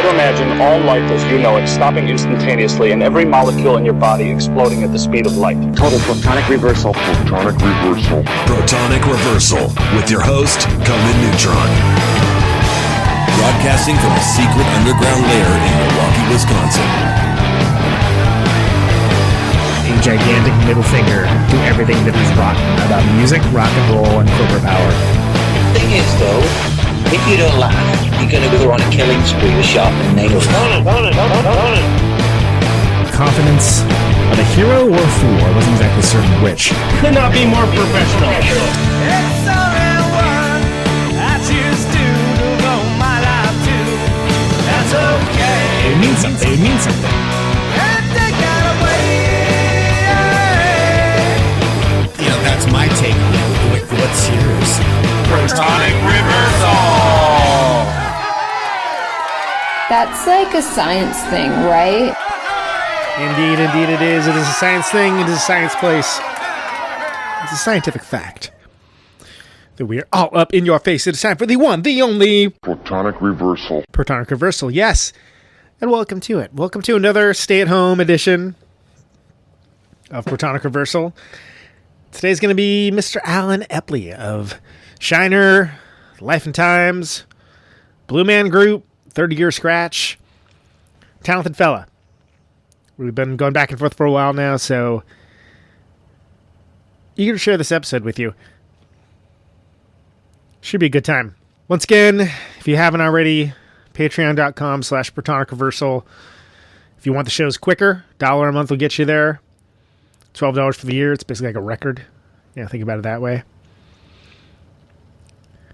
to imagine all life as you know it stopping instantaneously and every molecule in your body exploding at the speed of light. Total Protonic Reversal. Protonic Reversal. Protonic Reversal with your host, Conan Neutron. Broadcasting from a secret underground lair in Milwaukee, Wisconsin. A gigantic middle finger to everything that is rotten about music, rock and roll, and corporate power. The thing is, though, if you don't laugh, you're going to go on a killing spree with sharpened nails. Confidence of a hero or a fool. I wasn't exactly certain which. Could not be more professional. It's only one I choose to devote my life to. That's okay. It means something. It means something. And take that away. You know, that's my take on it. What's yours? Protonic Reversal! That's like a science thing, right? Indeed it is. It is a science thing. It is a science place. It's a scientific fact that we are all up in your face. It is time for the one, the only Protonic Reversal. Protonic Reversal, yes. And welcome to it. Welcome to another stay-at-home edition of Protonic Reversal. Today's going to be Mr. Alan Epley of Shiner, Life and Times, Blue Man Group, 30-Year Scratch. Talented fella. We've been going back and forth for a while now, so eager to share this episode with you. Should be a good time. Once again, if you haven't already, patreon.com/Protonic Reversal. If you want the shows quicker, $1 a month will get you there. $12 for the year. It's basically like a record. Yeah, think about it that way.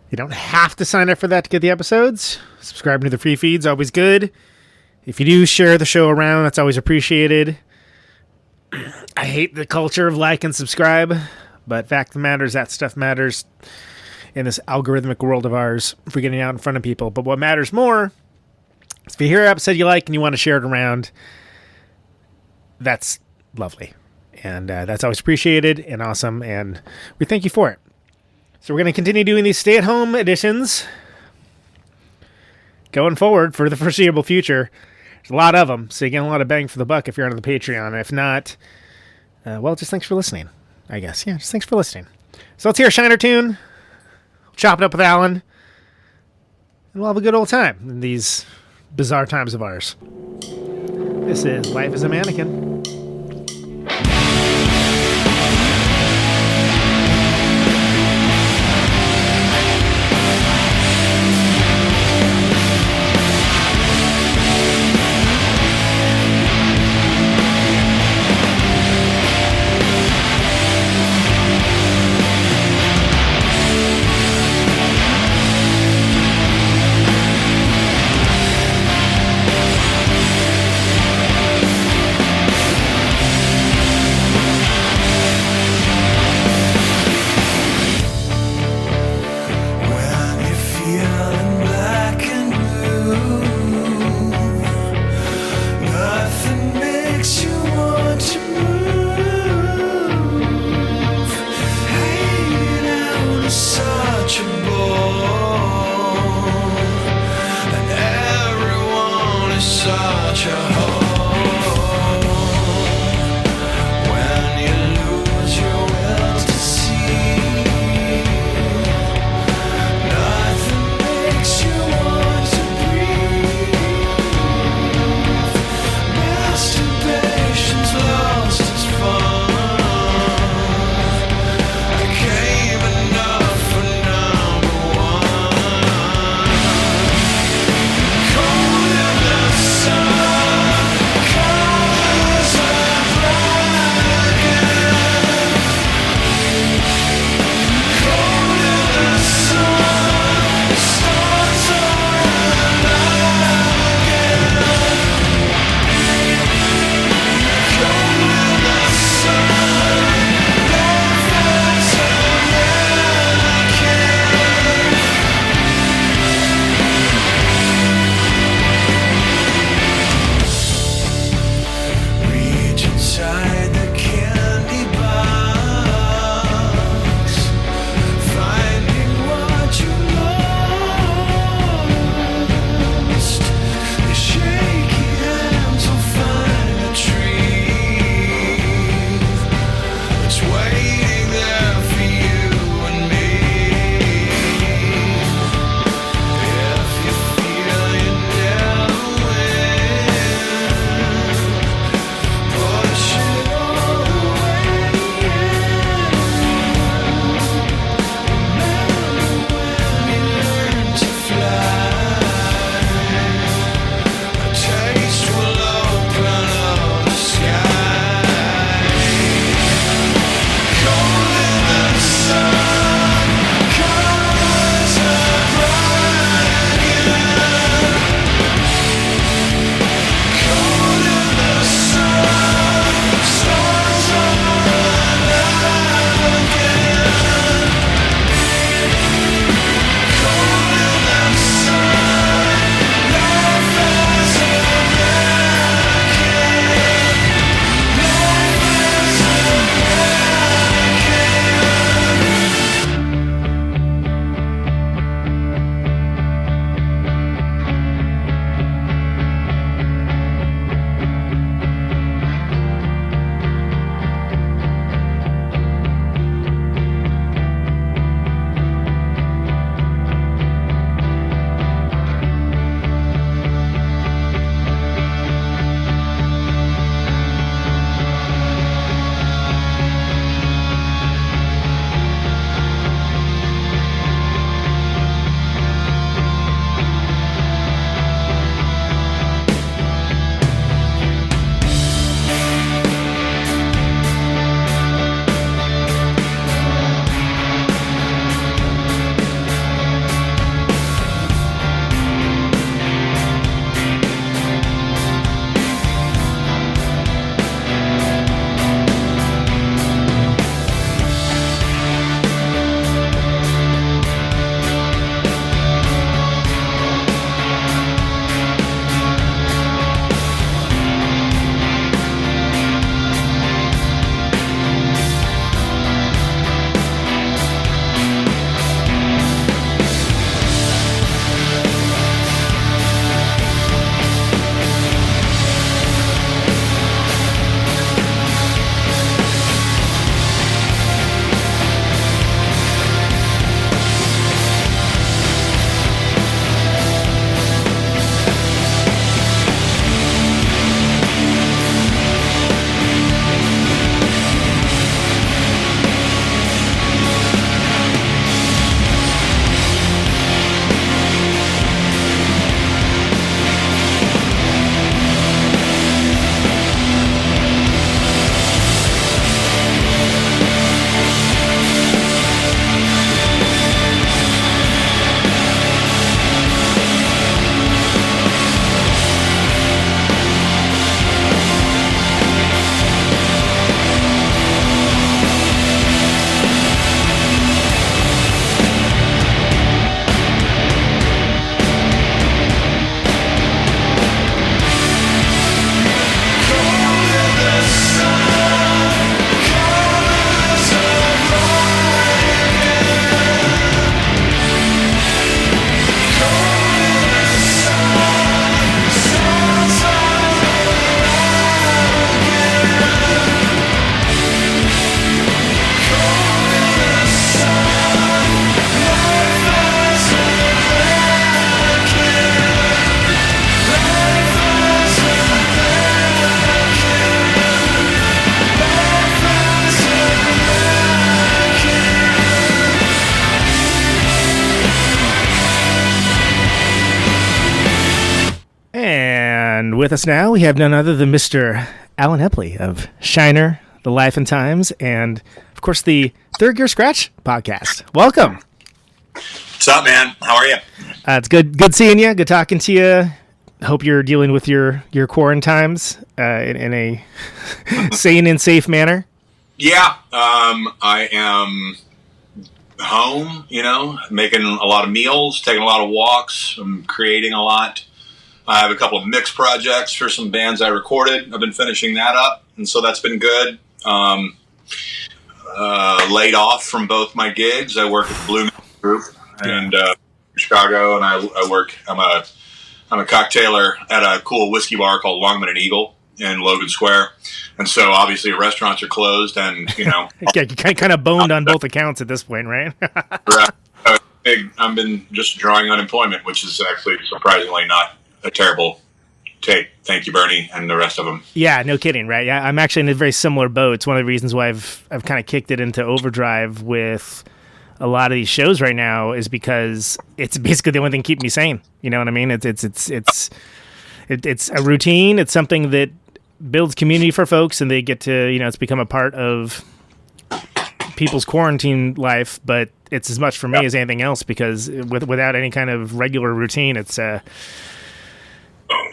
You don't have to sign up for that to get the episodes. Subscribing to the free feed's always good. If you do share the show around, that's always appreciated. I hate the culture of like and subscribe, but fact of the matter is that stuff matters in this algorithmic world of ours for getting out in front of people. But what matters more is if you hear an episode you like and you want to share it around, that's lovely. And that's always appreciated and awesome, and we thank you for it. So we're going to continue doing these stay-at-home editions going forward for the foreseeable future. There's a lot of them, so you get a lot of bang for the buck if you're on the Patreon. If not, well, just thanks for listening, I guess. Yeah, just thanks for listening. So let's hear a Shiner tune. We'll chop it up with Alan, and we'll have a good old time in these bizarre times of ours. This is Life as a Mannequin. with us now, we have none other than Mr. Alan Epley of Shiner, The Life and Times, and, of course, the Third Gear Scratch podcast. Welcome. What's up, man? How are you? It's good seeing you. Good talking to you. Hope you're dealing with your quarantines in a sane and safe manner. Yeah, I am home, making a lot of meals, taking a lot of walks. I'm creating a lot. I have a couple of mix projects for some bands I recorded. I've been finishing that up, and so that's been good. Laid off from both my gigs. I work at the Blue Man Group and Chicago, and I work. I'm a cocktailer at a cool whiskey bar called Longman and Eagle in Logan Square, and so obviously restaurants are closed, and yeah, you kind of boned on both accounts at this point, right? Right. I've been just drawing unemployment, which is actually surprisingly not a terrible take. Thank you, Bernie, and the rest of them. Yeah, no kidding, right? Yeah, I'm actually in a very similar boat. It's one of the reasons why I've kind of kicked it into overdrive with a lot of these shows right now, is because it's basically the only thing keeping me sane. You know what I mean? It's a routine. It's something that builds community for folks, and they get to, it's become a part of people's quarantine life. But it's as much for me as anything else, because without any kind of regular routine, it's a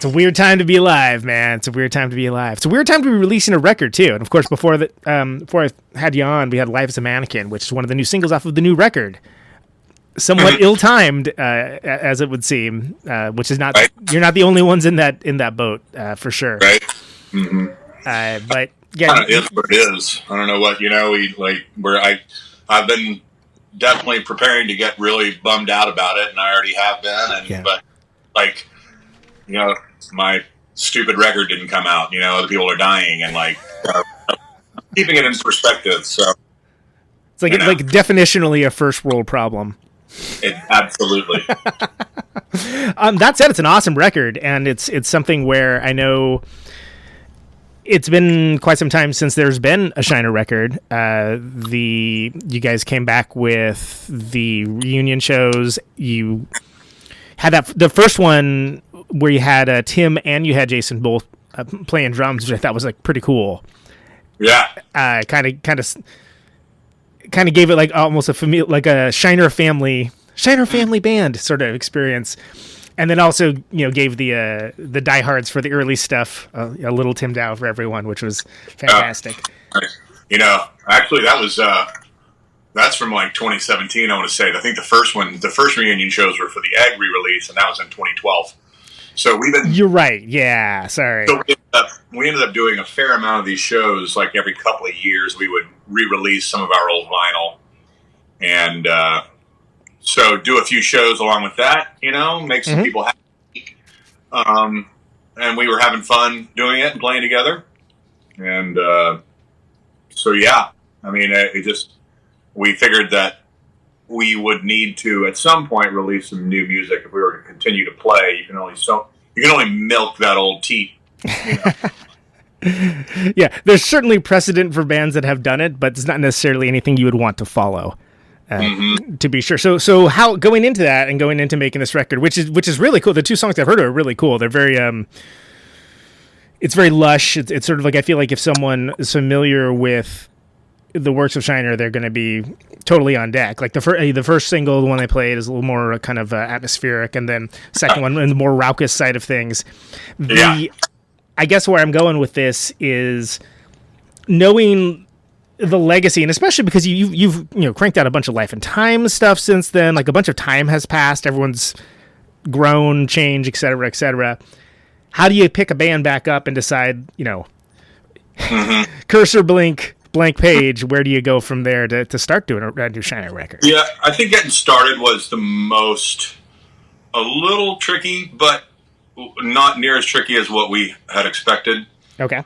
weird time to be alive, man. It's a weird time to be alive. It's a weird time to be releasing a record too. And of course, before I had you on, we had "Life as a Mannequin," which is one of the new singles off of the new record. Somewhat ill-timed, as it would seem, which is not. Right. You're not the only ones in that boat, for sure. Right. Mm-hmm. But yeah, it is what it is. I don't know what I've been definitely preparing to get really bummed out about it, and I already have been. But my stupid record didn't come out. Other people are dying, and keeping it in perspective. So it's like definitionally a first world problem. Absolutely. That said, it's an awesome record, and it's something where I know it's been quite some time since there's been a Shiner record. You guys came back with the reunion shows. You had the first one where you had Tim and you had Jason both playing drums, which I thought was pretty cool. Yeah. Kind of gave it almost a Shiner family band sort of experience, and then also gave the diehards for the early stuff a little Tim Dow for everyone, which was fantastic. Actually that's from 2017. I want to say. I think the first reunion shows were for the Egg re-release, and that was in 2012. So we've been. You're right. Yeah. Sorry. So we ended up doing a fair amount of these shows. Every couple of years, we would re-release some of our old vinyl, and so do a few shows along with that. Make some people happy. And we were having fun doing it and playing together. And so yeah, I mean, we figured that we would need to at some point release some new music if we were to continue to play. You can only milk that old teat. Yeah, there's certainly precedent for bands that have done it, but it's not necessarily anything you would want to follow. To be sure. So how going into that and going into making this record, which is really cool. The two songs I've heard are really cool. They're very it's very lush. It's sort of I feel like if someone is familiar with the works of Shiner, they're going to be totally on deck. The first single, the one they played, is a little more kind of atmospheric, and then second one, and the more raucous side of things. I guess where I'm going with this is knowing the legacy, and especially because you've cranked out a bunch of Life and Time stuff since then. A bunch of time has passed. Everyone's grown, changed, et cetera, et cetera. How do you pick a band back up and decide, cursor blink, blank page, where do you go from there to start doing a new Shiner record? Yeah, I think getting started was a little tricky, but not near as tricky as what we had expected. Okay.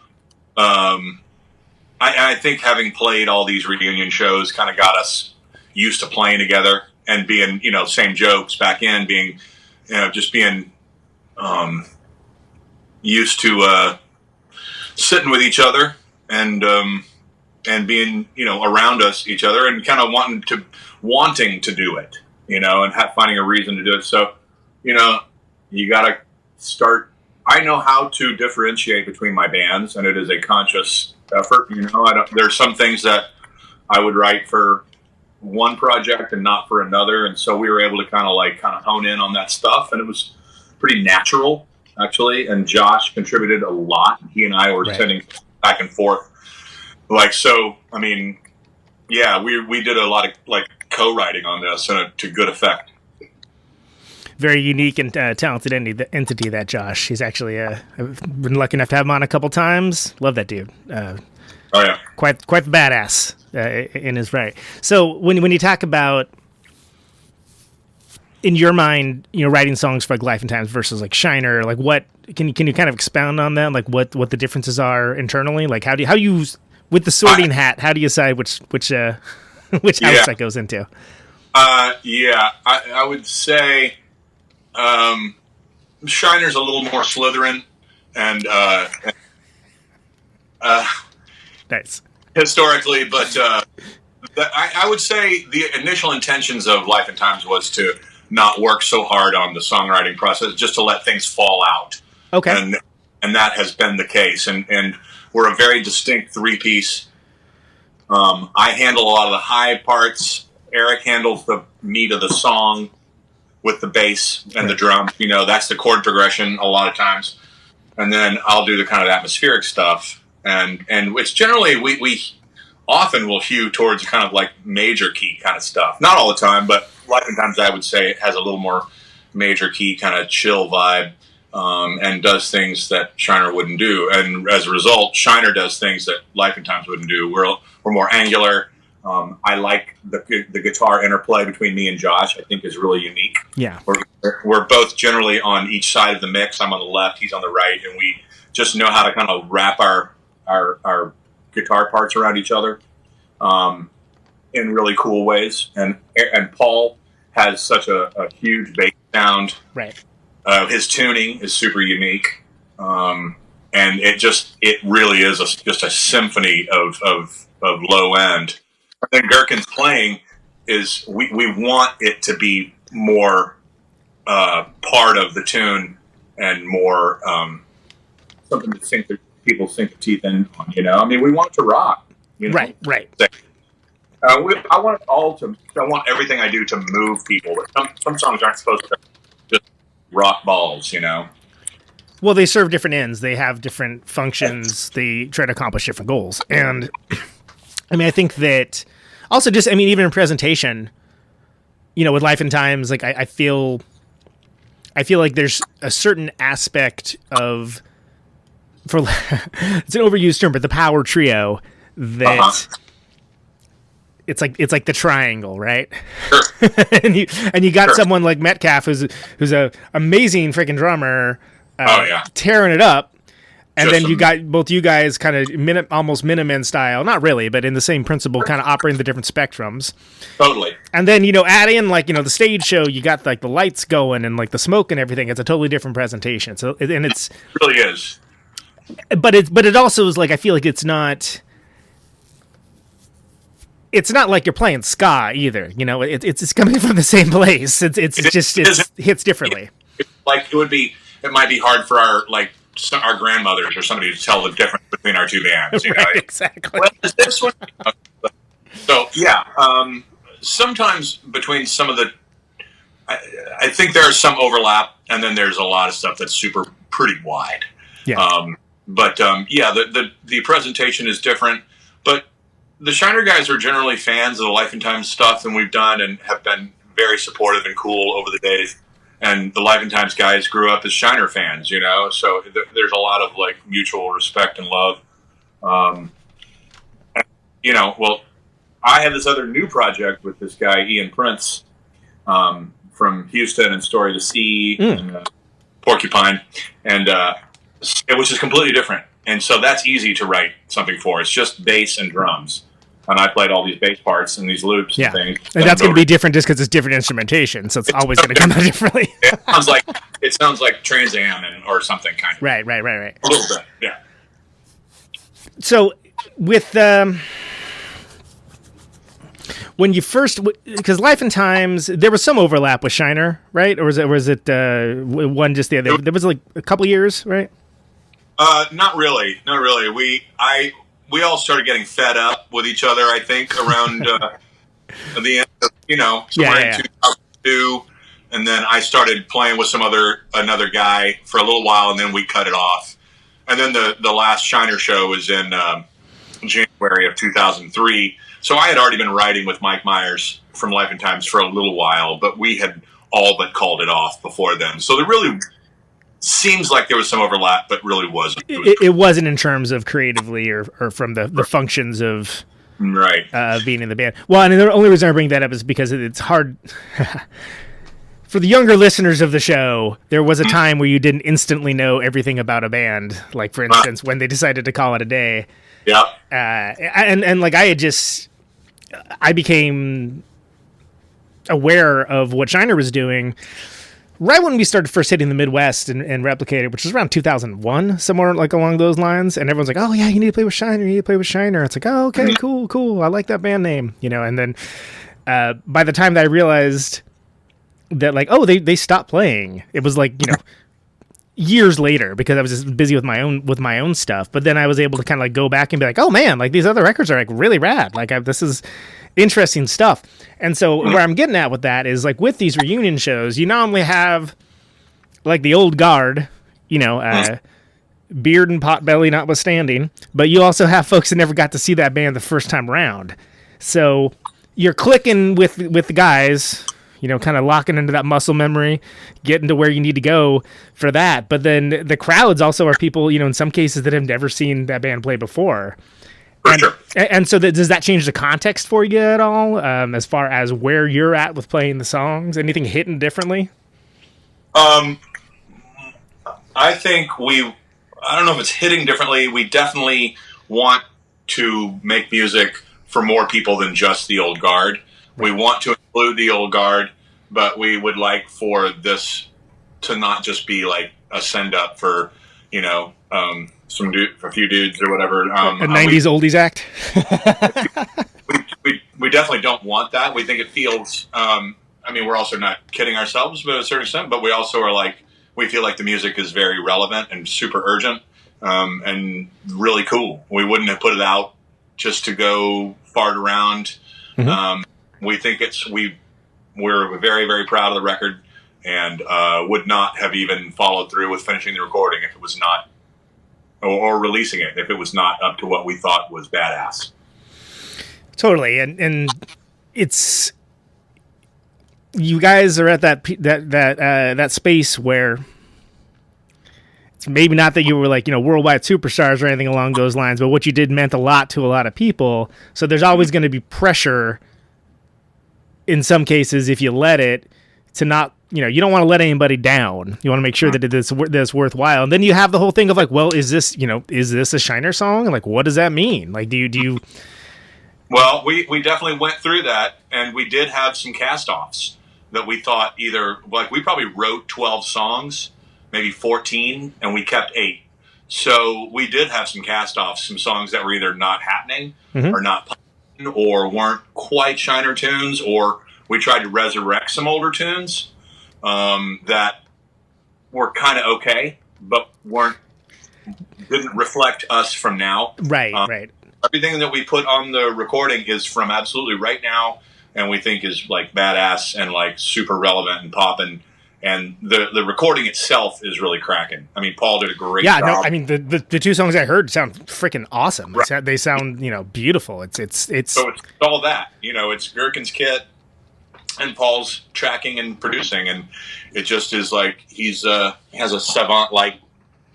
I think having played all these reunion shows kind of got us used to playing together and being, same jokes back in, being, just being used to sitting with each other and being, around each other and kind of wanting to do it, and finding a reason to do it. So, you got to start. I know how to differentiate between my bands, and it is a conscious effort. There's some things that I would write for one project and not for another, and so we were able to kind of hone in on that stuff, and it was pretty natural, actually. And Josh contributed a lot. He and I were sending back and forth, we did a lot of co-writing on this, and to good effect. Very unique and talented entity, that Josh. He's actually I've been lucky enough to have him on a couple times. Love that dude. Quite the badass in his right. So when you talk about, in your mind, writing songs for Life and Times versus Shiner, what can you kind of expound on that? What the differences are internally? How you with the sorting hat? How do you decide which house that goes into? I would say Shiner's a little more Slytherin, and nice historically, but I would say the initial intentions of Life and Times was to not work so hard on the songwriting process, just to let things fall out. Okay. And that has been the case. And we're a very distinct three-piece. I handle a lot of the high parts. Eric handles the meat of the song with the bass and the drums. That's the chord progression a lot of times. And then I'll do the kind of atmospheric stuff. And it's generally, we often will hew towards kind of major key kind of stuff. Not all the time, but Life and Times, I would say, it has a little more major key kind of chill vibe, and does things that Shiner wouldn't do. And as a result, Shiner does things that Life and Times wouldn't do. We're more angular. I like the guitar interplay between me and Josh. I think is really unique. Yeah, we're both generally on each side of the mix. I'm on the left, he's on the right, and we just know how to kind of wrap our guitar parts around each other in really cool ways. And Paul has such a huge bass sound. Right. His tuning is super unique, and it really is just a symphony of low end. And then Gherkin's playing is we want it to be more part of the tune and more something that people sink their teeth in on. We want it to rock. Right. I want everything I do to move people. But some songs aren't supposed to just rock balls. Well, they serve different ends. They have different functions. They try to accomplish different goals. And I think that also just, even in presentation, with Life and Times, I feel like there's a certain aspect of, it's an overused term, but the power trio that it's like the triangle, right? Sure. and you got someone like Metcalf who's a amazing freaking drummer, tearing it up. And then you got both you guys kind of almost Minutemen style, not really, but in the same principle, kind of operating the different spectrums. Totally. And then, add in the stage show, you got the lights going and the smoke and everything. It's a totally different presentation. So, and it really is. But it also is I feel like it's not like you're playing ska either. It's coming from the same place. It hits differently. It might be hard for our grandmothers or somebody to tell the difference between our two bands. Right, exactly. Well, is this one? So sometimes between some of the, I think there's some overlap, and then there's a lot of stuff that's pretty wide. Yeah. The presentation is different, but the Shiner guys are generally fans of the Life and Times stuff that we've done and have been very supportive and cool over the days. And the Life and Times guys grew up as Shiner fans, so there's a lot of mutual respect and love. I have this other new project with this guy, Ian Prince, from Houston and Story to Sea and Porcupine, and which is completely different. And so that's easy to write something for. It's just bass and drums. And I played all these bass parts and these loops and things. And that's going to be different just because it's different instrumentation, so it's always going to come out differently. It sounds like Trans Am or something kind of. Right. A little bit, yeah. So with when you first, because Life and Times, there was some overlap with Shiner, right? Or was it one just the other? There was like a couple years, right? Not really. We all started getting fed up with each other, I think, around the end of, somewhere in 2002. And then I started playing with another guy for a little while, and then we cut it off. And then the last Shiner show was in January of 2003. So I had already been writing with Mike Myers from Life and Times for a little while, but we had all but called it off before then. So there really seems like there was some overlap, but really wasn't. It wasn't in terms of creatively or from the functions of being in the band. Well, and the only reason I bring that up is because it's hard. For the younger listeners of the show, there was a time where you didn't instantly know everything about a band. Like, for instance, when they decided to call it a day. Yeah. And like I became aware of what Shiner was doing right when we started first hitting the Midwest and Replicated, which was around 2001, somewhere like along those lines. And everyone's like, oh yeah, you need to play with Shiner. It's like, oh, okay, cool. I like that band name, And then by the time that I realized that, like, oh, they stopped playing, it was like, years later, because I was just busy with my own stuff. But then I was able to kind of like go back and be like, oh man, like these other records are like really rad. Like this is interesting stuff. And so where I'm getting at with that is, like, with these reunion shows, you not only have like the old guard, beard and potbelly notwithstanding, but you also have folks that never got to see that band the first time around. So you're clicking with the guys, kind of locking into that muscle memory, getting to where you need to go for that. But then the crowds also are people, in some cases that have never seen that band play before. And so does that change the context for you at all, as far as where you're at with playing the songs? Anything hitting differently? I think I don't know if it's hitting differently. We definitely want to make music for more people than just the old guard. We want to include the old guard, but we would like for this to not just be like a send up for, a few dudes or whatever. A 90s oldies act. we definitely don't want that. We think it feels, we're also not kidding ourselves, but to a certain extent, but we also are like, we feel like the music is very relevant and super urgent, and really cool. We wouldn't have put it out just to go fart around. Mm-hmm. We think we're very, very proud of the record, and would not have even followed through with finishing the recording if it was not, or releasing it if it was not up to what we thought was badass. Totally, and it's, you guys are at that space where it's maybe not that you were like, worldwide superstars or anything along those lines, but what you did meant a lot to a lot of people. So there's always going to be pressure in some cases, if you let it, to not, you don't want to let anybody down. You want to make sure that it's worthwhile. And then you have the whole thing of like, well, is this a Shiner song? Like, what does that mean? Like, do you? Well, we definitely went through that, and we did have some cast-offs that we thought either, like, we probably wrote 12 songs, maybe 14, and we kept 8. So we did have some cast-offs, some songs that were either not happening or not playing, or weren't quite Shiner tunes, or we tried to resurrect some older tunes that were kind of okay, but didn't reflect us from now. Right, right. Everything that we put on the recording is from absolutely right now, and we think is like badass and like super relevant and poppin'. And the recording itself is really cracking. I mean, Paul did a great job. Yeah, no, the two songs I heard sound freaking awesome. Right. They sound, beautiful. It's so it's all that, it's Gherkin's kit and Paul's tracking and producing, and it just is like he has a savant like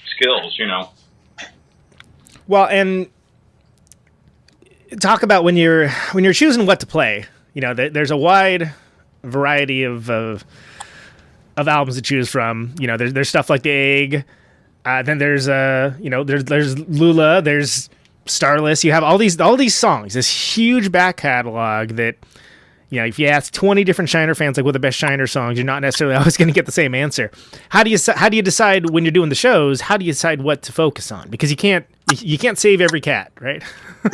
skills, Well, and talk about when you're choosing what to play. There's a wide variety of albums to choose from. There's stuff like The Egg. Then there's there's Lula. There's Starless. You have all these songs. This huge back catalog that, if you ask 20 different Shiner fans, like, what are the best Shiner songs, you're not necessarily always going to get the same answer. How do you decide when you're doing the shows? How do you decide what to focus on? Because you can't save every cat, right?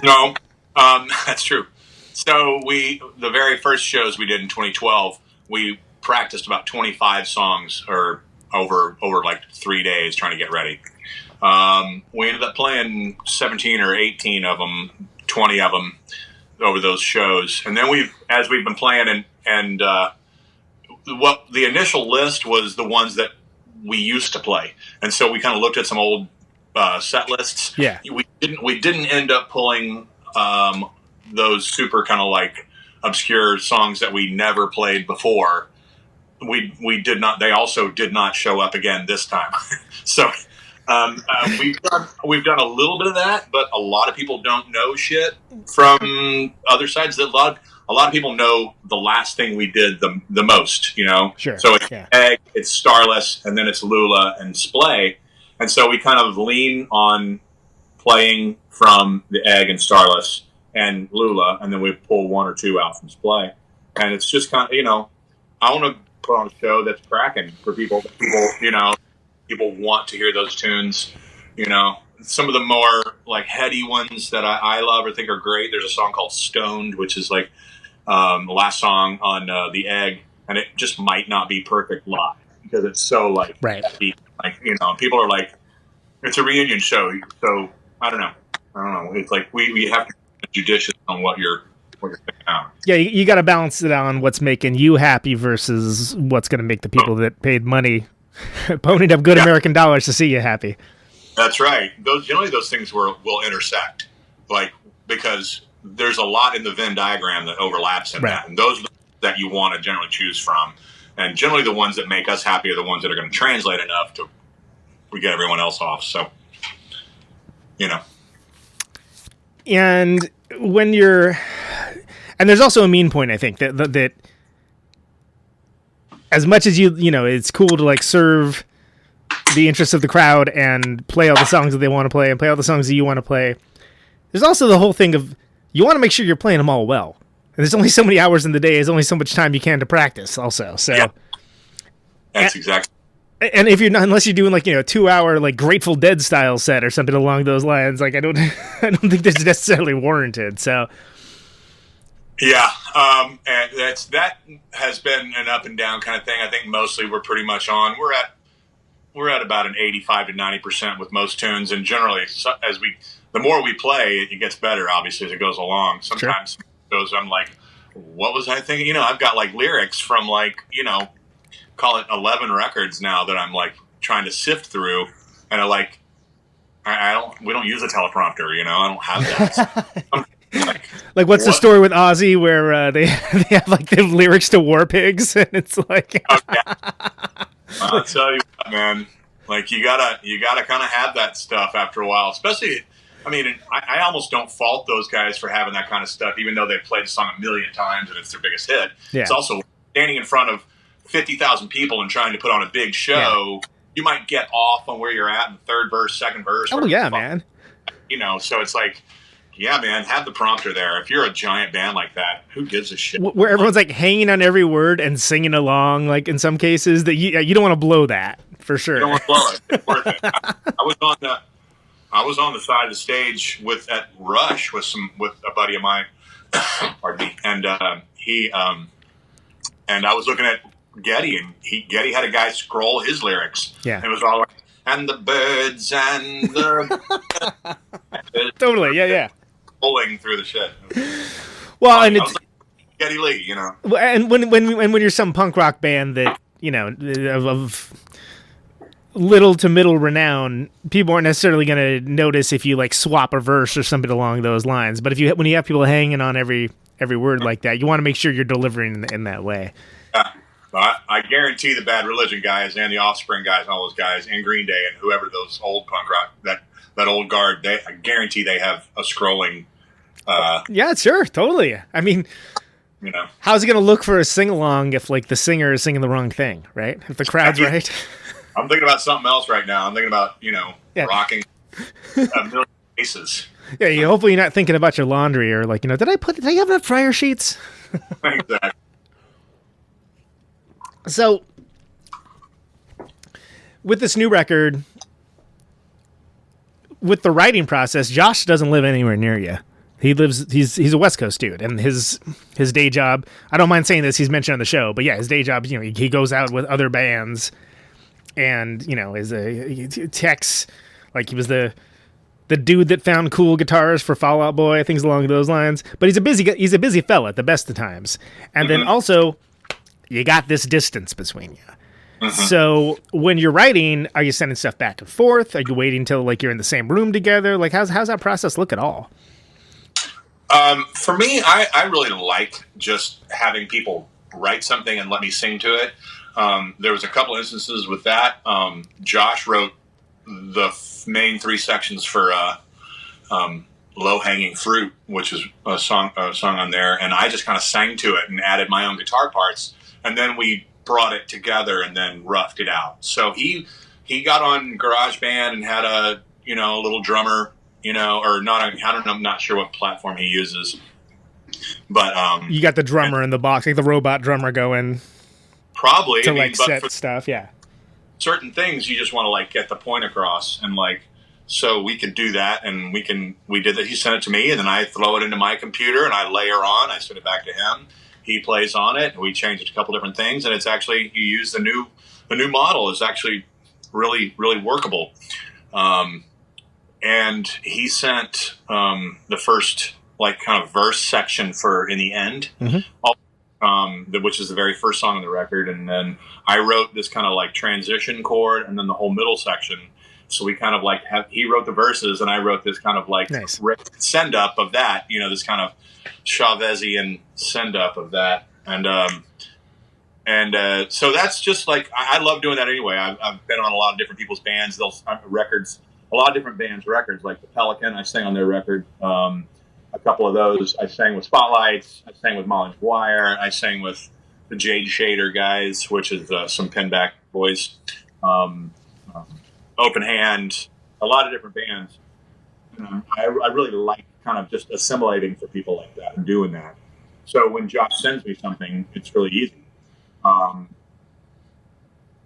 No, that's true. So the very first shows we did in 2012, we practiced about 25 songs or over like 3 days trying to get ready. We ended up playing 17 or 18 of them, 20 of them over those shows. And then as we've been playing and what the initial list was the ones that we used to play. And so we kind of looked at some old set lists. Yeah. We didn't end up pulling those super kind of like obscure songs that we never played before. We did not. They also did not show up again this time. So we've done a little bit of that, but a lot of people don't know shit from other sides. A lot of people know the last thing we did the most. You know. Sure. So it's Egg, it's Starless, and then it's Lula and Splay, and so we kind of lean on playing from the Egg and Starless and Lula, and then we pull one or two out from Splay, and it's just kind of I want to put on a show that's cracking for people. People want to hear those tunes. Some of the more like heady ones that I love or think are great. There's a song called "Stoned," which is like the last song on the Egg, and it just might not be perfect live because it's so like heavy. Like people are like, it's a reunion show, so I don't know. It's like we have to be judicious on what you're picking out. Yeah, you got to balance it on what's making you happy versus what's going to make the people that paid money ponied up good American dollars to see you happy. That's right. Generally those things will intersect, like because there's a lot in the Venn diagram that overlaps in that, and those are the that you want to generally choose from. And generally the ones that make us happy are the ones that are going to translate enough to get everyone else off. So, And when you're, and there's also a mean point, I think that as much as it's cool to like serve the interests of the crowd and play all the songs that they want to play and play all the songs that you want to play. There's also the whole thing of you want to make sure you're playing them all well. And there's only so many hours in the day. There's only so much time you can to practice also. So that's exactly. And if you're not, unless you're doing like, a 2-hour like Grateful Dead style set or something along those lines, like I don't think that's necessarily warranted. So. Yeah. And that has been an up and down kind of thing. I think mostly we're pretty much on, we're at about an 85 to 90% with most tunes. And generally the more we play, it gets better, obviously, as it goes along. Sometimes shows I'm like, what was I thinking? I've got like lyrics from like, call it 11 records now that I'm like trying to sift through, and we don't use a teleprompter, I don't have that. Like what's the story with Ozzy where they have like the lyrics to War Pigs, and it's like, I'll tell you what, man, like you gotta kind of have that stuff after a while, especially. I mean, I almost don't fault those guys for having that kind of stuff, even though they've played the song a million times and it's their biggest hit. Yeah. It's also standing in front of 50,000 people and trying to put on a big show. Yeah. You might get off on where you're at in the third verse, second verse. Oh, yeah, man. So it's like, yeah, man, have the prompter there. If you're a giant band like that, who gives a shit? Where everyone's like hanging on every word and singing along, like in some cases, that you don't want to blow that, for sure. You don't want to blow it. It's worth it. I was on the side of the stage at Rush with a buddy of mine, pardon me, and he and I was looking at Getty, and Getty had a guy scroll his lyrics. Yeah, and it was all like, and the birds and the totally, yeah, pulling through the shit. Well, and it's like Geddy Lee, And when you're some punk rock band that of little to middle renown, people aren't necessarily going to notice if you like swap a verse or something along those lines. But when you have people hanging on every word like that, you want to make sure you're delivering in that way. Yeah. I guarantee the Bad Religion guys and the Offspring guys and all those guys and Green Day and whoever those old punk rock, that old guard, I guarantee they have a scrolling. Yeah, sure. Totally. I mean, how's it going to look for a sing-along if like the singer is singing the wrong thing, right? If the crowd's right. I'm thinking about something else right now. I'm thinking about, rocking a million faces. Yeah, hopefully you're not thinking about your laundry or like, did I have enough fryer sheets? Exactly. So, with this new record, with the writing process, Josh doesn't live anywhere near you. He's a West Coast dude, and his day job. I don't mind saying this. He's mentioned on the show, but yeah, his day job. He goes out with other bands, and he texts like he was the dude that found cool guitars for Fall Out Boy, things along those lines. But he's a busy fella at the best of times, and then also you got this distance between you. So when you're writing, are you sending stuff back and forth? Are you waiting till like you're in the same room together? Like how's that process look at all? For me, I really like just having people write something and let me sing to it. There was a couple instances with that. Josh wrote the main 3 sections for Low Hanging Fruit, which is a song on there, and I just kind of sang to it and added my own guitar parts, and then we brought it together and then roughed it out. So he got on GarageBand and had a little drummer, or not. I don't know. I'm not sure what platform he uses, but you got the drummer in the box, like the robot drummer going. Probably to set stuff, yeah. Certain things you just want to like get the point across, and like so we could do that, and we did that. He sent it to me, and then I throw it into my computer and I layer on. I send it back to him. He plays on it, and we changed a couple different things, and it's actually you use the new model is actually really workable. And he sent the first like kind of verse section for In the End. Which is the very first song on the record, and then I wrote this kind of like transition chord, and then the whole middle section. So we kind of like he wrote the verses, and I wrote this kind of like send up of that, this kind of Chavezian send up of that, and so that's just like I love doing that anyway. I've been on a lot of different people's bands, records, a lot of different bands' records, like the Pelican. I sang on their record. A couple of those. I sang with Spotlights. I sang with Molly Dwyer. I sang with the Jade Shader guys, which is some Pinback boys. Open Hand. A lot of different bands. I really like kind of just assimilating for people like that and doing that. So when Josh sends me something, it's really easy.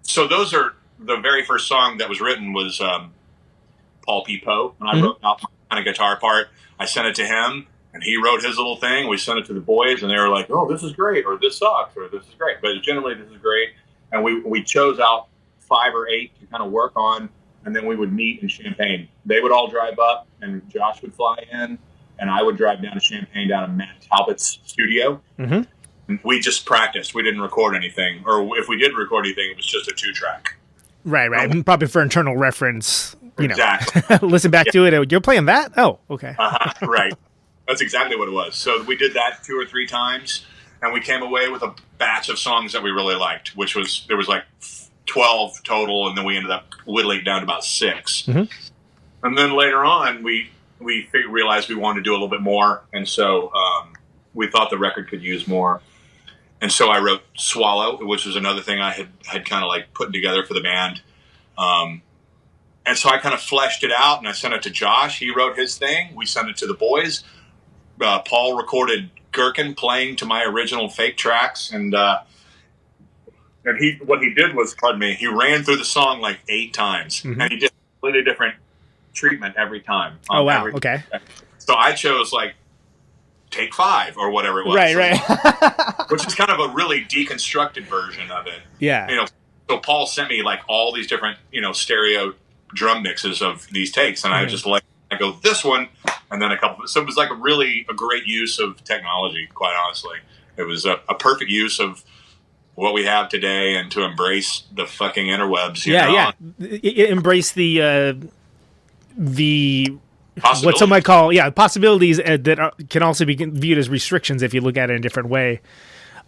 So those are the very first song that was written was Paul P. Poe, and I wrote out my kind of guitar part. I sent it to him, and he wrote his little thing. We sent it to the boys, and they were like, "Oh, this is great," or "This sucks," or "This is great." But generally, this is great. And we chose out 5 or 8 to kind of work on, and then we would meet in Champaign. They would all drive up, and Josh would fly in, and I would drive down to Champaign, down to Matt Talbot's studio. And we just practiced. We didn't record anything, or if we did record anything, it was just a 2-track. Right. Probably for internal reference. Exactly. Listen back to it. You're playing that? Oh, okay. Right. That's exactly what it was. So we did that 2 or 3 times, and we came away with a batch of songs that we really liked, there was like 12 total, and then we ended up whittling down to about 6. And then later on, we realized we wanted to do a little bit more, and so we thought the record could use more. And so I wrote Swallow, which was another thing I had kind of like put together for the band. And so I kind of fleshed it out, and I sent it to Josh. He wrote his thing. We sent it to the boys. Paul recorded Gherkin playing to my original fake tracks, and what he did was, he ran through the song like 8 times, and he did a completely different treatment every time. Oh wow! Okay. So I chose like take 5 or whatever it was, right, which is kind of a really deconstructed version of it. Yeah. So Paul sent me like all these different stereo drum mixes of these takes, and I just I go this one, and then a couple. So it was like a great use of technology. Quite honestly, it was a perfect use of what we have today, and to embrace the fucking interwebs. Embrace the what some might call possibilities that can also be viewed as restrictions if you look at it in a different way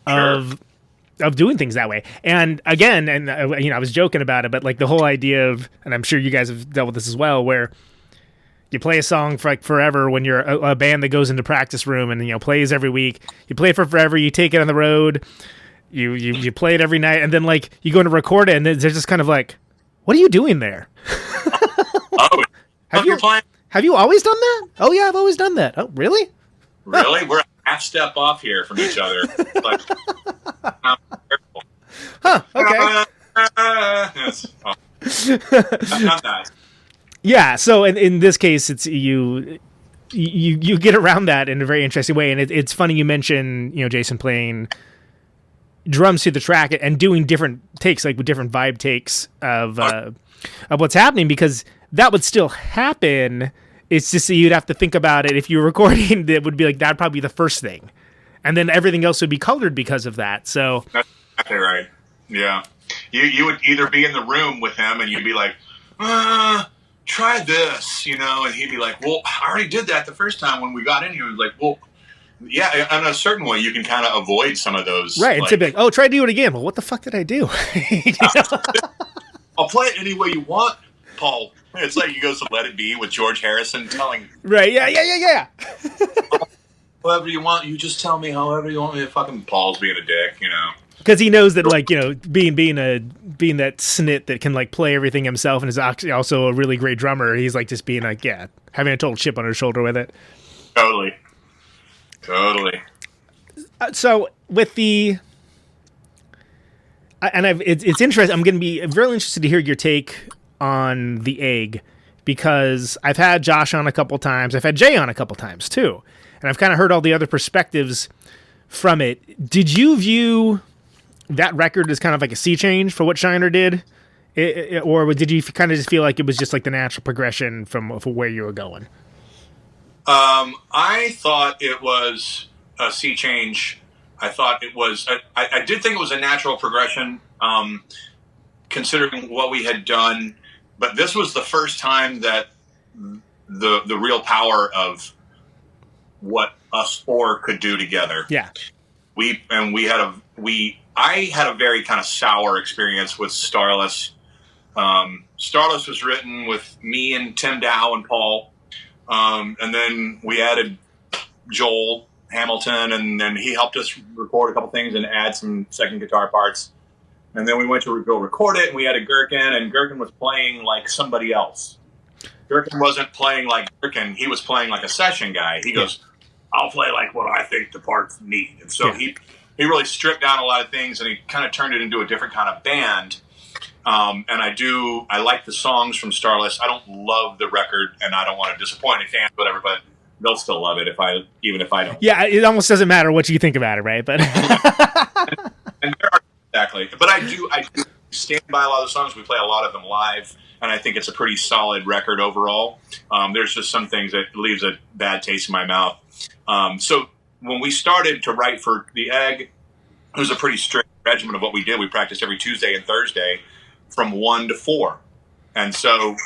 of doing things that way. And again, I was joking about it, but like the whole idea of, and I'm sure you guys have dealt with this as well, where you play a song for like forever when you're a band that goes into practice room and plays every week. You play it for forever. You take it on the road. You play it every night, and then like you go to record it, and they're just kind of like, "What are you doing there?" Have you always done that? Oh yeah, I've always done that. Oh really? Really? We're a half step off here from each other. Like, okay. Yes. I've done that. Yeah, so in this case, it's you you get around that in a very interesting way, and it's funny you mention Jason playing drums to the track and doing different takes, like with different vibe takes of what's happening, because that would still happen. It's just that you'd have to think about it. If you were recording, that would be like, that'd probably be the first thing, and then everything else would be colored because of that. So that's exactly right. Yeah, you would either be in the room with him and you'd be like, try this, and he'd be like, well, I already did that the first time when we got in here. He was like, well, yeah, in a certain way, you can kind of avoid some of those. Right, and to be like, oh, try to do it again. Well, what the fuck did I do? I'll play it any way you want, Paul. It's like he goes to Let It Be with George Harrison telling... Right, yeah. Whatever you want, you just tell me however you want me to fucking... Paul's being a dick, Because he knows that, being that snit that can, play everything himself and is actually also a really great drummer, he's, just being, having a total chip on his shoulder with it. Totally. So, with the... it's interesting. I'm going to be really interested to hear your take on the egg, because I've had Josh on a couple times. I've had Jay on a couple times, too. And I've kind of heard all the other perspectives from it. Did you view that record as kind of like a sea change for what Shiner did? Or did you kind of just feel like it was just like the natural progression from where you were going? I thought it was a sea change. I thought it was... I did think it was a natural progression, considering what we had done. But this was the first time that the real power of what us four could do together. Yeah. I had a very kind of sour experience with Starless. Starless was written with me and Tim Dow and Paul. And then we added Joel Hamilton, and then he helped us record a couple things and add some second guitar parts. And then we went to go record it, and we added Gherkin, and Gherkin was playing like somebody else. Gherkin wasn't playing like Gherkin. He was playing like a session guy. He goes, I'll play like what I think the parts need. And so he really stripped down a lot of things, and he kind of turned it into a different kind of band. And I like the songs from Starless. I don't love the record, and I don't want to disappoint any fans, whatever, but they'll still love it even if I don't. Yeah, it almost doesn't matter what you think about it, right? But and there are, exactly. But I do stand by a lot of the songs. We play a lot of them live, and I think it's a pretty solid record overall. There's just some things that leaves a bad taste in my mouth. So when we started to write for The Egg, it was a pretty strict regimen of what we did. We practiced every Tuesday and Thursday from 1 to 4. And so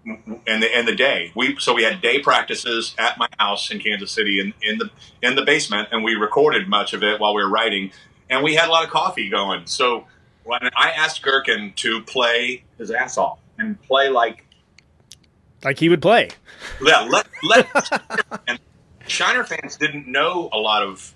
in the day, we had day practices at my house in Kansas City in the basement, and we recorded much of it while we were writing, and we had a lot of coffee going. So when I asked Gherkin to play his ass off and play like he would play. Yeah, and Shiner fans didn't know a lot of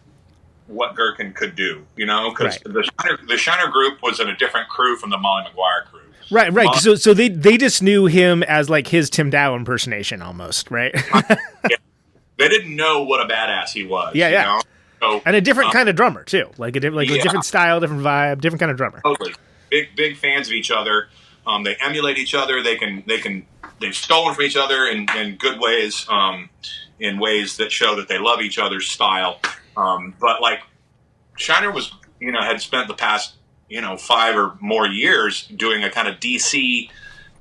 what Gherkin could do, because the Shiner group was in a different crew from the Molly Maguire crew. Right. So they just knew him as like his Tim Dow impersonation almost, right? Yeah. They didn't know what a badass he was. Yeah. So, and a different kind of drummer too, a different style, different vibe, different kind of drummer. Totally. Big fans of each other. They emulate each other. They've stolen from each other in good ways, in ways that show that they love each other's style. But like Shiner was, had spent the past, 5 or more years doing a kind of DC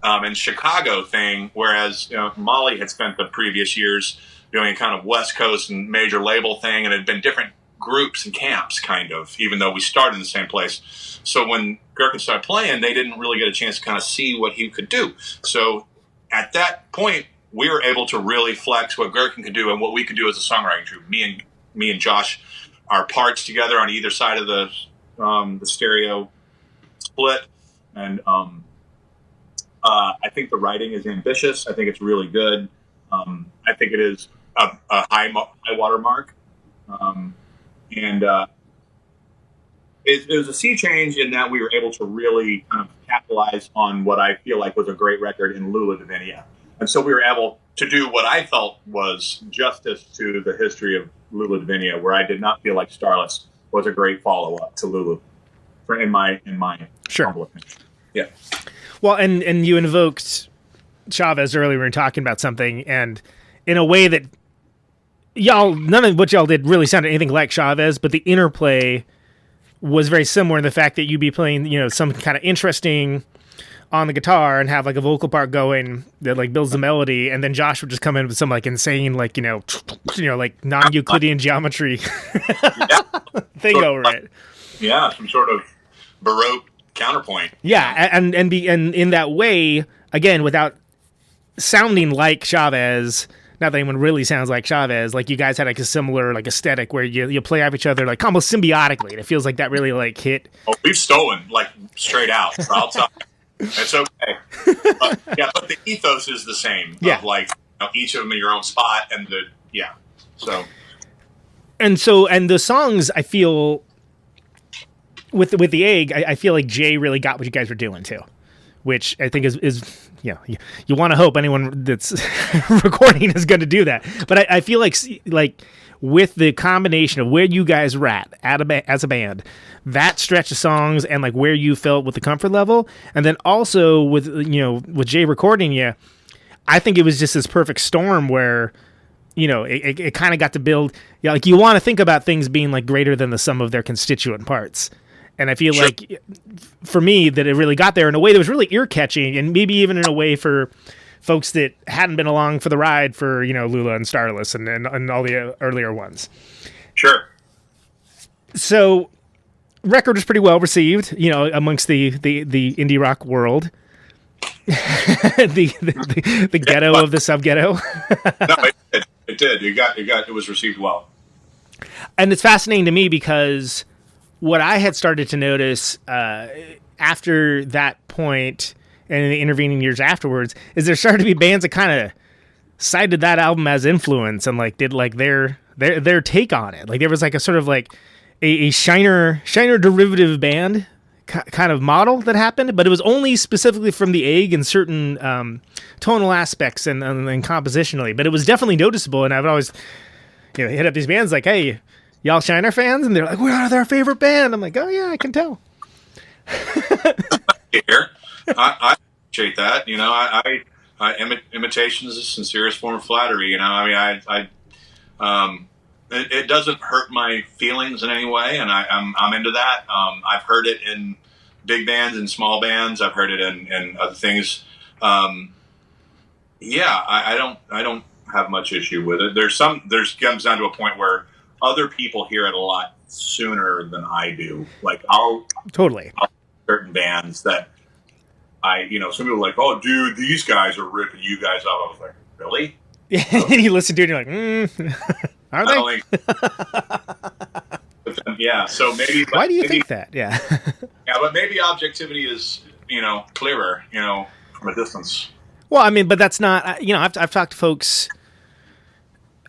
and Chicago thing, whereas Molly had spent the previous years doing a kind of West Coast and major label thing, and it had been different groups and camps, kind of, even though we started in the same place. So when Gherkin started playing, they didn't really get a chance to kind of see what he could do. So at that point, we were able to really flex what Gherkin could do and what we could do as a songwriting troupe. Me and Josh, our parts together on either side of the stereo split, and I think the writing is ambitious. I think it's really good. I think it is a high watermark, and it was a sea change in that we were able to really kind of capitalize on what I feel like was a great record in Lula Davinia. And so we were able to do what I felt was justice to the history of Lula Davinia, where I did not feel like Starless was a great follow-up to Lulu, in my humble opinion. Yeah. Well, and you invoked Chavez earlier when we were talking about something, and in a way that none of what y'all did really sounded anything like Chavez, but the interplay was very similar in the fact that you'd be playing, some kind of interesting on the guitar and have like a vocal part going that like builds the melody, and then Josh would just come in with some like insane like like non-Euclidean geometry thing over it. Yeah, some sort of Baroque counterpoint. Yeah, and in that way, again, without sounding like Chavez. Not that anyone really sounds like Chavez. Like you guys had like a similar like aesthetic where you play off each other like almost symbiotically. And it feels like that really like hit. Oh, we've stolen like straight out. So I'll tell you. It's okay. But the ethos is the same. Yeah. Of like each of them in your own spot, and So. And the songs, I feel with the egg, I feel like Jay really got what you guys were doing too, which I think is you want to hope anyone that's recording is going to do that. But I feel like with the combination of where you guys were at as a band, that stretch of songs and like where you felt with the comfort level, and then also with Jay recording you, I think it was just this perfect storm where it kind of got to build. Like you want to think about things being like greater than the sum of their constituent parts. And I feel like, for me, that it really got there in a way that was really ear-catching, and maybe even in a way for folks that hadn't been along for the ride for, Lula and Starless and all the earlier ones. Sure. So, record was pretty well received, amongst the indie rock world. the ghetto of the sub-ghetto. No, it did. It was received well. And it's fascinating to me because what I had started to notice after that point and in the intervening years afterwards is there started to be bands that kind of cited that album as influence and like did like their take on it. Like there was like a sort of like a Shiner derivative band kind of model that happened, but it was only specifically from the egg and certain tonal aspects and compositionally. But it was definitely noticeable, and I would always hit up these bands like, hey, y'all Shiner fans? And they're like, we are their favorite band. I'm like, oh yeah, I can tell. Here, I appreciate that. Imitation is the sincerest form of flattery. It doesn't hurt my feelings in any way, and I'm into that. I've heard it in big bands and small bands. I've heard it in other things. I don't have much issue with it. There's comes down to a point where other people hear it a lot sooner than I do. Like I'll certain bands that some people are like, oh, dude, these guys are ripping you guys off. I was like, really? And you listen to it and you're like, are they? So maybe. Why do you think that? Yeah. But maybe objectivity is, clearer, from a distance. Well, I mean, but that's not, I've talked to folks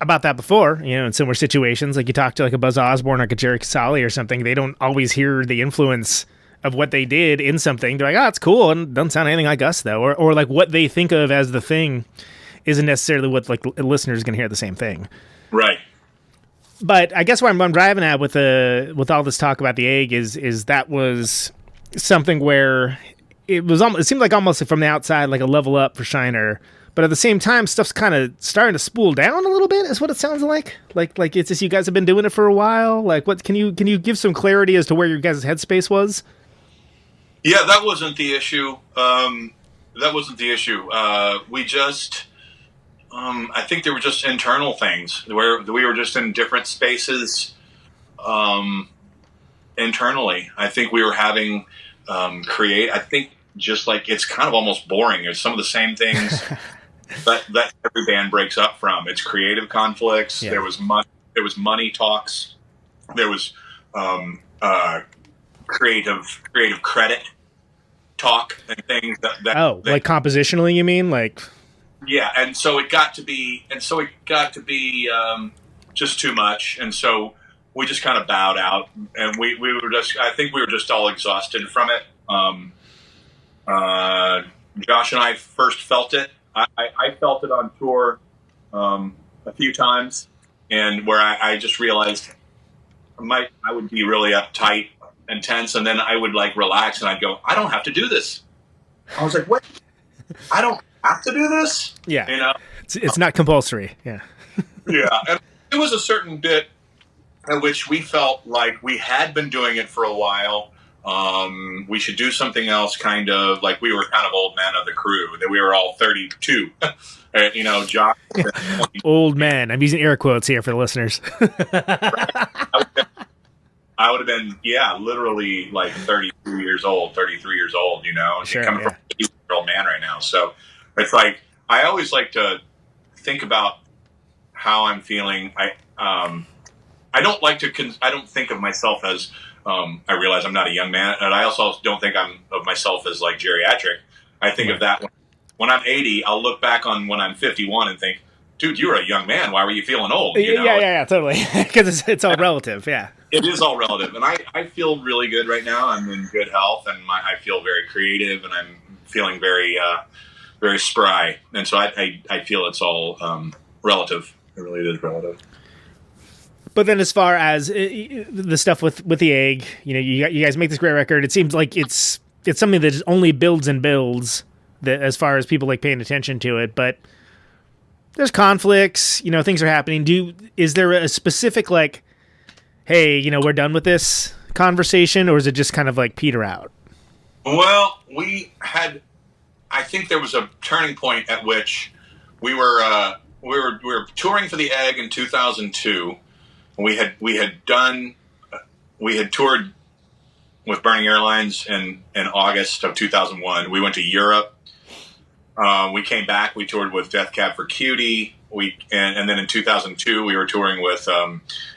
about that before, in similar situations. Like you talk to like a Buzz Osborne or like a Jerry Casale or something, they don't always hear the influence of what they did in something. They're like, oh, it's cool, and doesn't sound anything like us though. Or like what they think of as the thing isn't necessarily what like listeners can hear the same thing. Right. But I guess what I'm driving at with all this talk about the egg is that was something where it seemed like almost from the outside like a level up for Shiner. But at the same time, stuff's kind of starting to spool down a little bit, is what it sounds like. Like it's just you guys have been doing it for a while. Like, what can you give some clarity as to where your guys' headspace was? Yeah, that wasn't the issue. We just, I think there were just internal things where we were just in different spaces internally. I think we were having I think just like it's kind of almost boring. There's some of the same things. that every band breaks up from. It's creative conflicts. Yeah. There was money talks. There was creative credit talk and things that like compositionally, you mean? Like yeah, and so it got to be just too much, and so we just kind of bowed out, and we were just, I think we were just all exhausted from it. Josh and I first felt it. I felt it on tour a few times, and where I just realized I would be really uptight and tense, and then I would like relax, and I'd go, I don't have to do this. I was like, what? I don't have to do this? Yeah. It's not compulsory. Yeah. Yeah. it was a certain bit at which we felt like we had been doing it for a while. We should do something else, kind of like we were kind of old men of the crew, that we were all 32. Josh. Old men. I'm using air quotes here for the listeners. I would have been, literally like 33 years old, Sure, coming from a 50-year-old man right now. So it's like, I always like to think about how I'm feeling. I don't like to, I don't think of myself as, I realize I'm not a young man, and I also don't think of myself as like geriatric. I think of that when I'm 80, I'll look back on when I'm 51 and think, dude, you were a young man. Why were you feeling old? Yeah, totally. Because it's all relative, yeah. It is all relative. And I feel really good right now. I'm in good health, and I feel very creative, and I'm feeling very, very spry. And so I feel it's all relative. It really is relative. But then as far as the stuff with the egg, you guys make this great record. It seems like it's something that just only builds and builds that as far as people like paying attention to it. But there's conflicts, things are happening. Is there a specific like, hey, we're done with this conversation, or is it just kind of like peter out? Well, I think there was a turning point at which we were touring for the Egg in 2002. We had toured with Burning Airlines in August of 2001. We went to Europe. We came back. We toured with Death Cab for Cutie. And then in 2002 we were touring with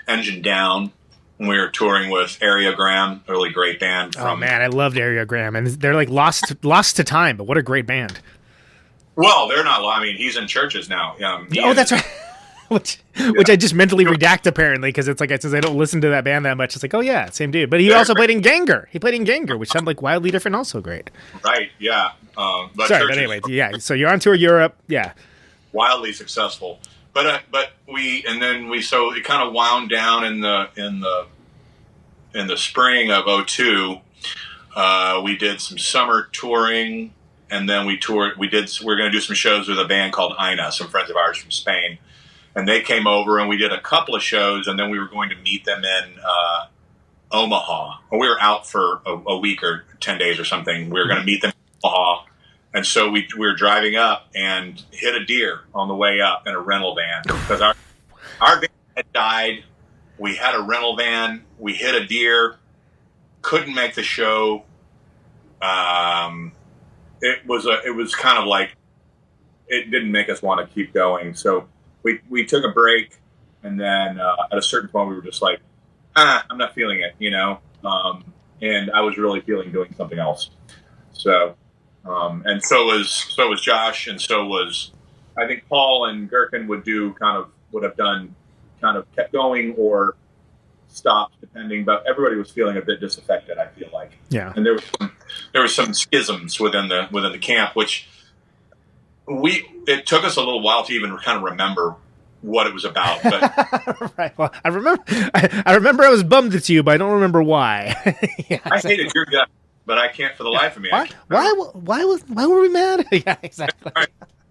Engine Down. We were touring with Areogram, a really great band. Oh man, I loved Areogram, and they're like lost to time. But what a great band! Well, they're not. I mean, he's in churches now. That's right. Which I just mentally redact apparently, because it's like since I don't listen to that band that much, it's like, oh yeah, same dude. But he also played in Ganger. He played in Ganger, which sounded like wildly different, also great. Right? Yeah. But anyway, yeah. So you're on tour Europe, yeah. Wildly successful, but so it kind of wound down in the spring of 2002. We did some summer touring, and then we toured. We're going to do some shows with a band called Ina, some friends of ours from Spain. And they came over, and we did a couple of shows, and then we were going to meet them in Omaha. We were out for a week or 10 days or something. We were going to meet them in Omaha. And so we were driving up and hit a deer on the way up in a rental van. Because our van had died. We had a rental van. We hit a deer. Couldn't make the show. It was kind of like, it didn't make us want to keep going. So we took a break, and then at a certain point we were just like, I'm not feeling it, and I was really feeling doing something else. So, and so was Josh, and so was, I think Paul and Gherkin would have done kept going or stopped, depending, but everybody was feeling a bit disaffected, I feel like. Yeah. And there were some schisms within the camp, which it took us a little while to even kind of remember what it was about. But right. Well, I remember I was bummed at you, but I don't remember why. Yeah, I hated your guts, but I can't for the life of me. Why were we mad? Yeah, exactly. Right.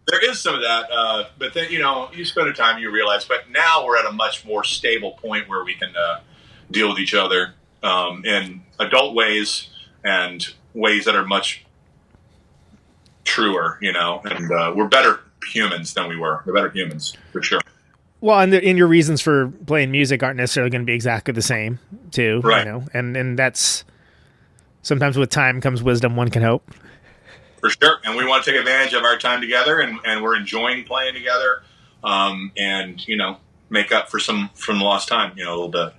There is some of that, but then you spend a time, you realize. But now we're at a much more stable point where we can deal with each other in adult ways and ways that are much truer, and we're better humans than we were. We're better humans, for sure. Well, and your reasons for playing music aren't necessarily going to be exactly the same, too. Right. And that's sometimes with time comes wisdom, one can hope. For sure. And we want to take advantage of our time together, and we're enjoying playing together, and, make up for some lost time, a little bit.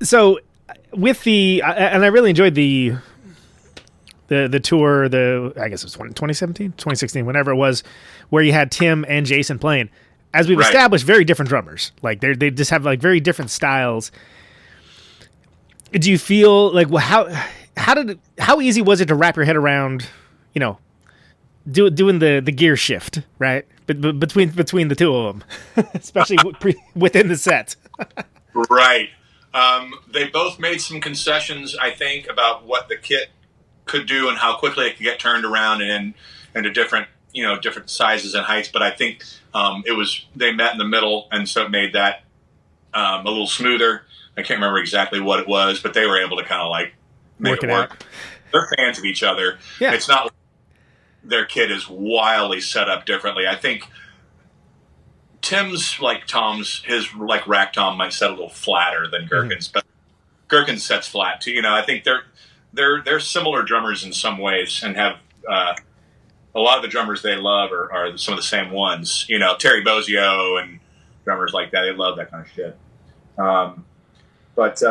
So with and I really enjoyed the tour, I guess it was 2017, 2016, whenever it was, where you had Tim and Jason playing. As we've established, very different drummers. Like they just have like very different styles. Do you feel like, well, how easy was it to wrap your head around, doing the gear shift, right? But between the two of them, especially within the set. Right. They both made some concessions, I think, about what the kit could do and how quickly it could get turned around and into different, different sizes and heights. But I think they met in the middle, and so it made that a little smoother. I can't remember exactly what it was, but they were able to kind of like make it work. They're fans of each other. Yeah. It's not like their kid is wildly set up differently. I think Tim's, like Tom's, his like Rack Tom might set a little flatter than Gherkin's, but Gherkin sets flat too. I think they're similar drummers in some ways, and have a lot of the drummers they love are some of the same ones. Terry Bozzio and drummers like that, they love that kind of shit. But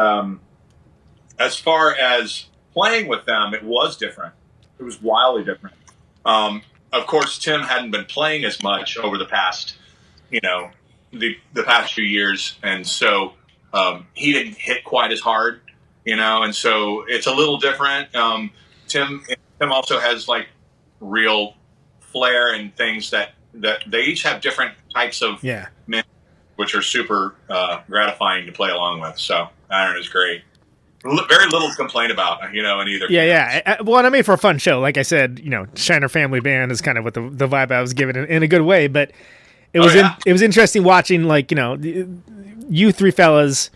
as far as playing with them, it was different. It was wildly different. Of course, Tim hadn't been playing as much over the past, the past few years, and so he didn't hit quite as hard, and so it's a little different. Tim also has like real flair and things that they each have different types of men, which are super gratifying to play along with. So I don't know, it's great. Very little to complain about, in either. Yeah. Well, I mean, for a fun show, like I said, Shiner Family Band is kind of what the vibe I was given in a good way. But it was it was interesting watching, like, you three fellas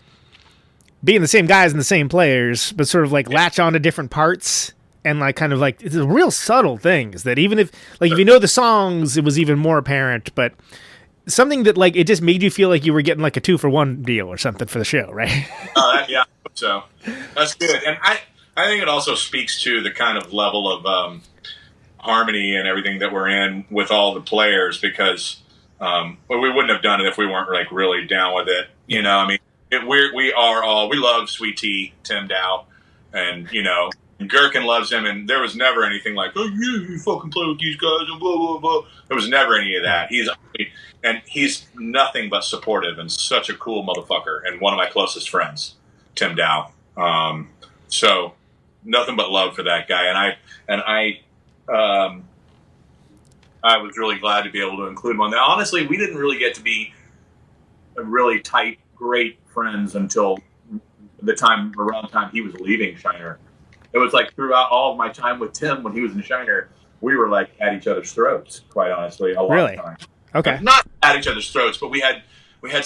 being the same guys and the same players, but sort of like latch on to different parts. And like kind of like it's real subtle things that even if you know the songs, it was even more apparent. But something that like it just made you feel like you were getting like a 2-for-1 deal or something for the show, right? Yeah. So that's good, and I think it also speaks to the kind of level of harmony and everything that we're in with all the players, because we wouldn't have done it if we weren't like really down with it. I mean, we love Sweet Tea, Tim Dow, and Gherkin loves him, and there was never anything like, oh, you fucking play with these guys and blah blah blah. There was never any of that. He's nothing but supportive and such a cool motherfucker, and one of my closest friends, Tim Dow. So nothing but love for that guy, and I was really glad to be able to include him on that. Honestly, we didn't really get to be really tight, great friends until around the time he was leaving Shiner. It was like throughout all of my time with Tim when he was in Shiner, we were like at each other's throats, quite honestly, a lot of time. Okay. Not at each other's throats, but we had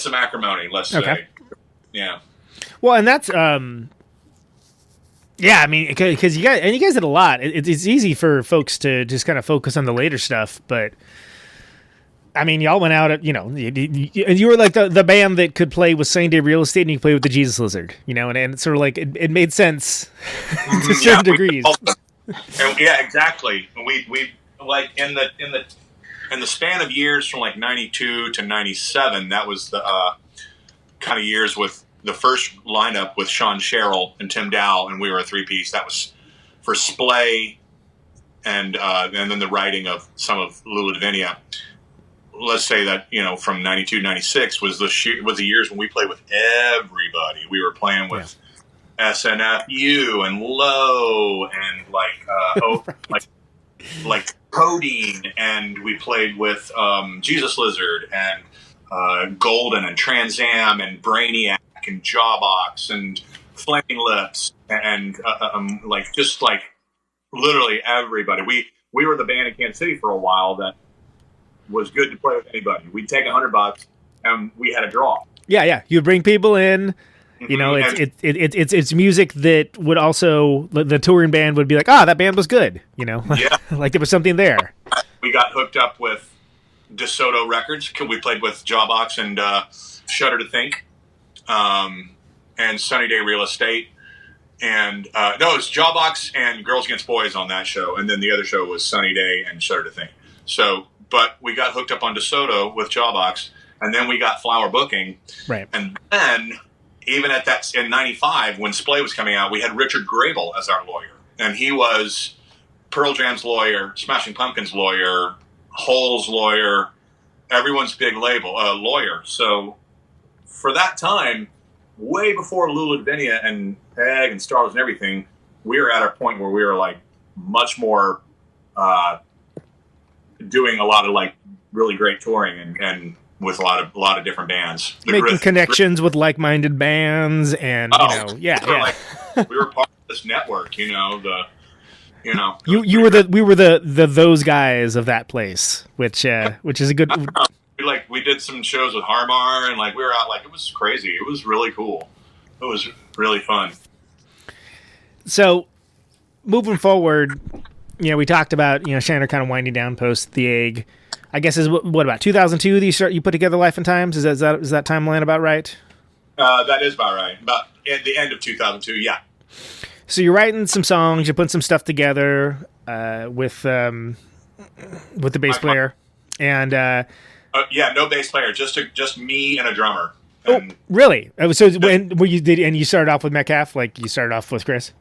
some acrimony, let's say. Yeah. Well, and that's I mean, because you guys did a lot. It's easy for folks to just kind of focus on the later stuff, but I mean, y'all went out at you were like the band that could play with Same Day Real Estate, and you could play with the Jesus Lizard, and it's sort of like it made sense to certain degrees. Yeah, exactly. We like in the span of years from like 92 to 97, that was the kind of years with the first lineup with Sean Sherrill and Tim Dow, and we were a 3-piece. That was for Splay, and then the writing of some of Lou Lavinia. Let's say that from 92 96 was the years when we played with everybody. We were playing with SNFU and Low and like Codeine, and we played with Jesus Lizard and Golden and Trans Am and Brainiac and Jawbox and Flaming Lips and just literally everybody. We were the band in Kansas City for a while that was good to play with anybody. We'd take $100 and we had a draw. Yeah. You bring people in. It's music that would also the touring band would be like, that band was good. Like there was something there. We got hooked up with DeSoto Records. We played with Jawbox and Shudder to Think, and Sunny Day Real Estate. And no, it's Jawbox and Girls Against Boys on that show, and then the other show was Sunny Day and Shudder to Think. So, but we got hooked up on DeSoto with Jawbox, and then we got Flower Booking. Right. And then, even at that in '95, when Splay was coming out, we had Richard Grable as our lawyer, and he was Pearl Jam's lawyer, Smashing Pumpkins' lawyer, Hole's lawyer, everyone's big lawyer. So, for that time, way before Lou Lavinia and Peg and Starless and everything, we were at a point where we were like much more doing a lot of like really great touring and with a lot of different bands, making connections with like-minded bands, and we were part of this network. We were the those guys of that place, which is a good. we did some shows with Harmar, and like we were out, like it was crazy. It was really cool. It was really fun. So moving forward, we talked about Shiner kind of winding down post the egg. I guess is what about 2002 that you put together Life and Times? Is that timeline about right? That is about right. About at the end of 2002, yeah. So you're writing some songs, you're putting some stuff together with the bass player, and no bass player, just me and a drummer. And really? So you started off with Metcalf, like you started off with Chris?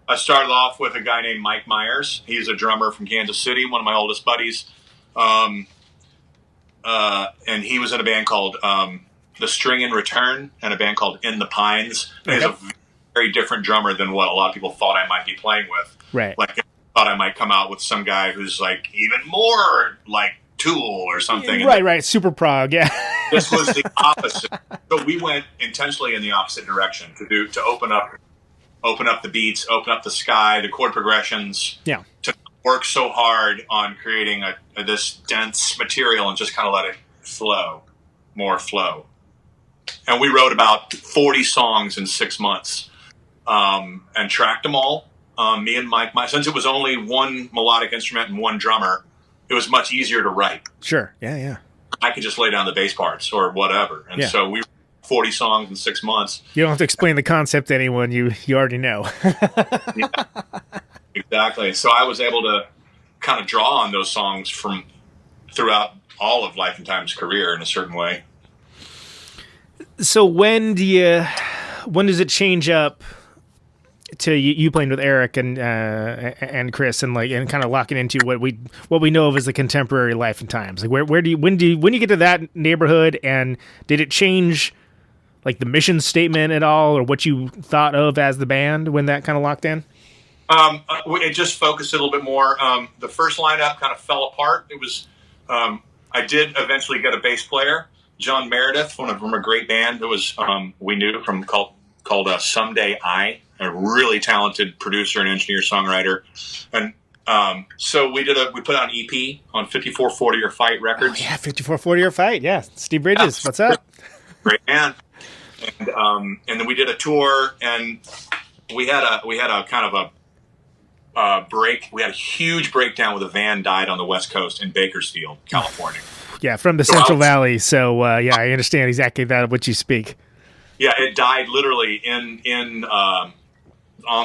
I started off with a guy named Mike Myers. He's a drummer from Kansas City, one of my oldest buddies. And he was in a band called The String in Return and a band called In the Pines. Okay. He's a very different drummer than what a lot of people thought I might be playing with. Right. Like, I thought I might come out with some guy who's like even more like Tool or something. Right. Super prog, yeah. This was the opposite. So we went intentionally in the opposite direction to open up the beats, open up the sky, the chord progressions. Yeah. To work so hard on creating this dense material and just kind of let it flow, more flow. And we wrote about 40 songs in 6 months and tracked them all. Me and Mike, since it was only one melodic instrument and one drummer, it was much easier to write. Sure, yeah. I could just lay down the bass parts or whatever. And so we 40 songs in 6 months. You don't have to explain the concept to anyone. You already know. Yeah, exactly. So I was able to kind of draw on those songs from throughout all of Life and Time's career in a certain way. So when does it change up to you playing with Eric and Chris and kind of locking into what we know of as the contemporary Life and Times? Like when you get to that neighborhood, and did it change like the mission statement at all, or what you thought of as the band when that kind of locked in? It just focused a little bit more. The first lineup kind of fell apart. It was I did eventually get a bass player, John Meredith, from a great band that was we knew from called Someday I, a really talented producer and engineer songwriter, and so we put out an EP on 5440 or Fight Records. Oh, yeah, 5440 or Fight. Yeah, Steve Bridges. What's up? Great band. And then we did a tour, and we had a kind of a break. We had a huge breakdown with a van died on the West Coast in Bakersfield, California. Yeah, from the Central Valley. So yeah, I understand exactly that what you speak. Yeah, it died literally in on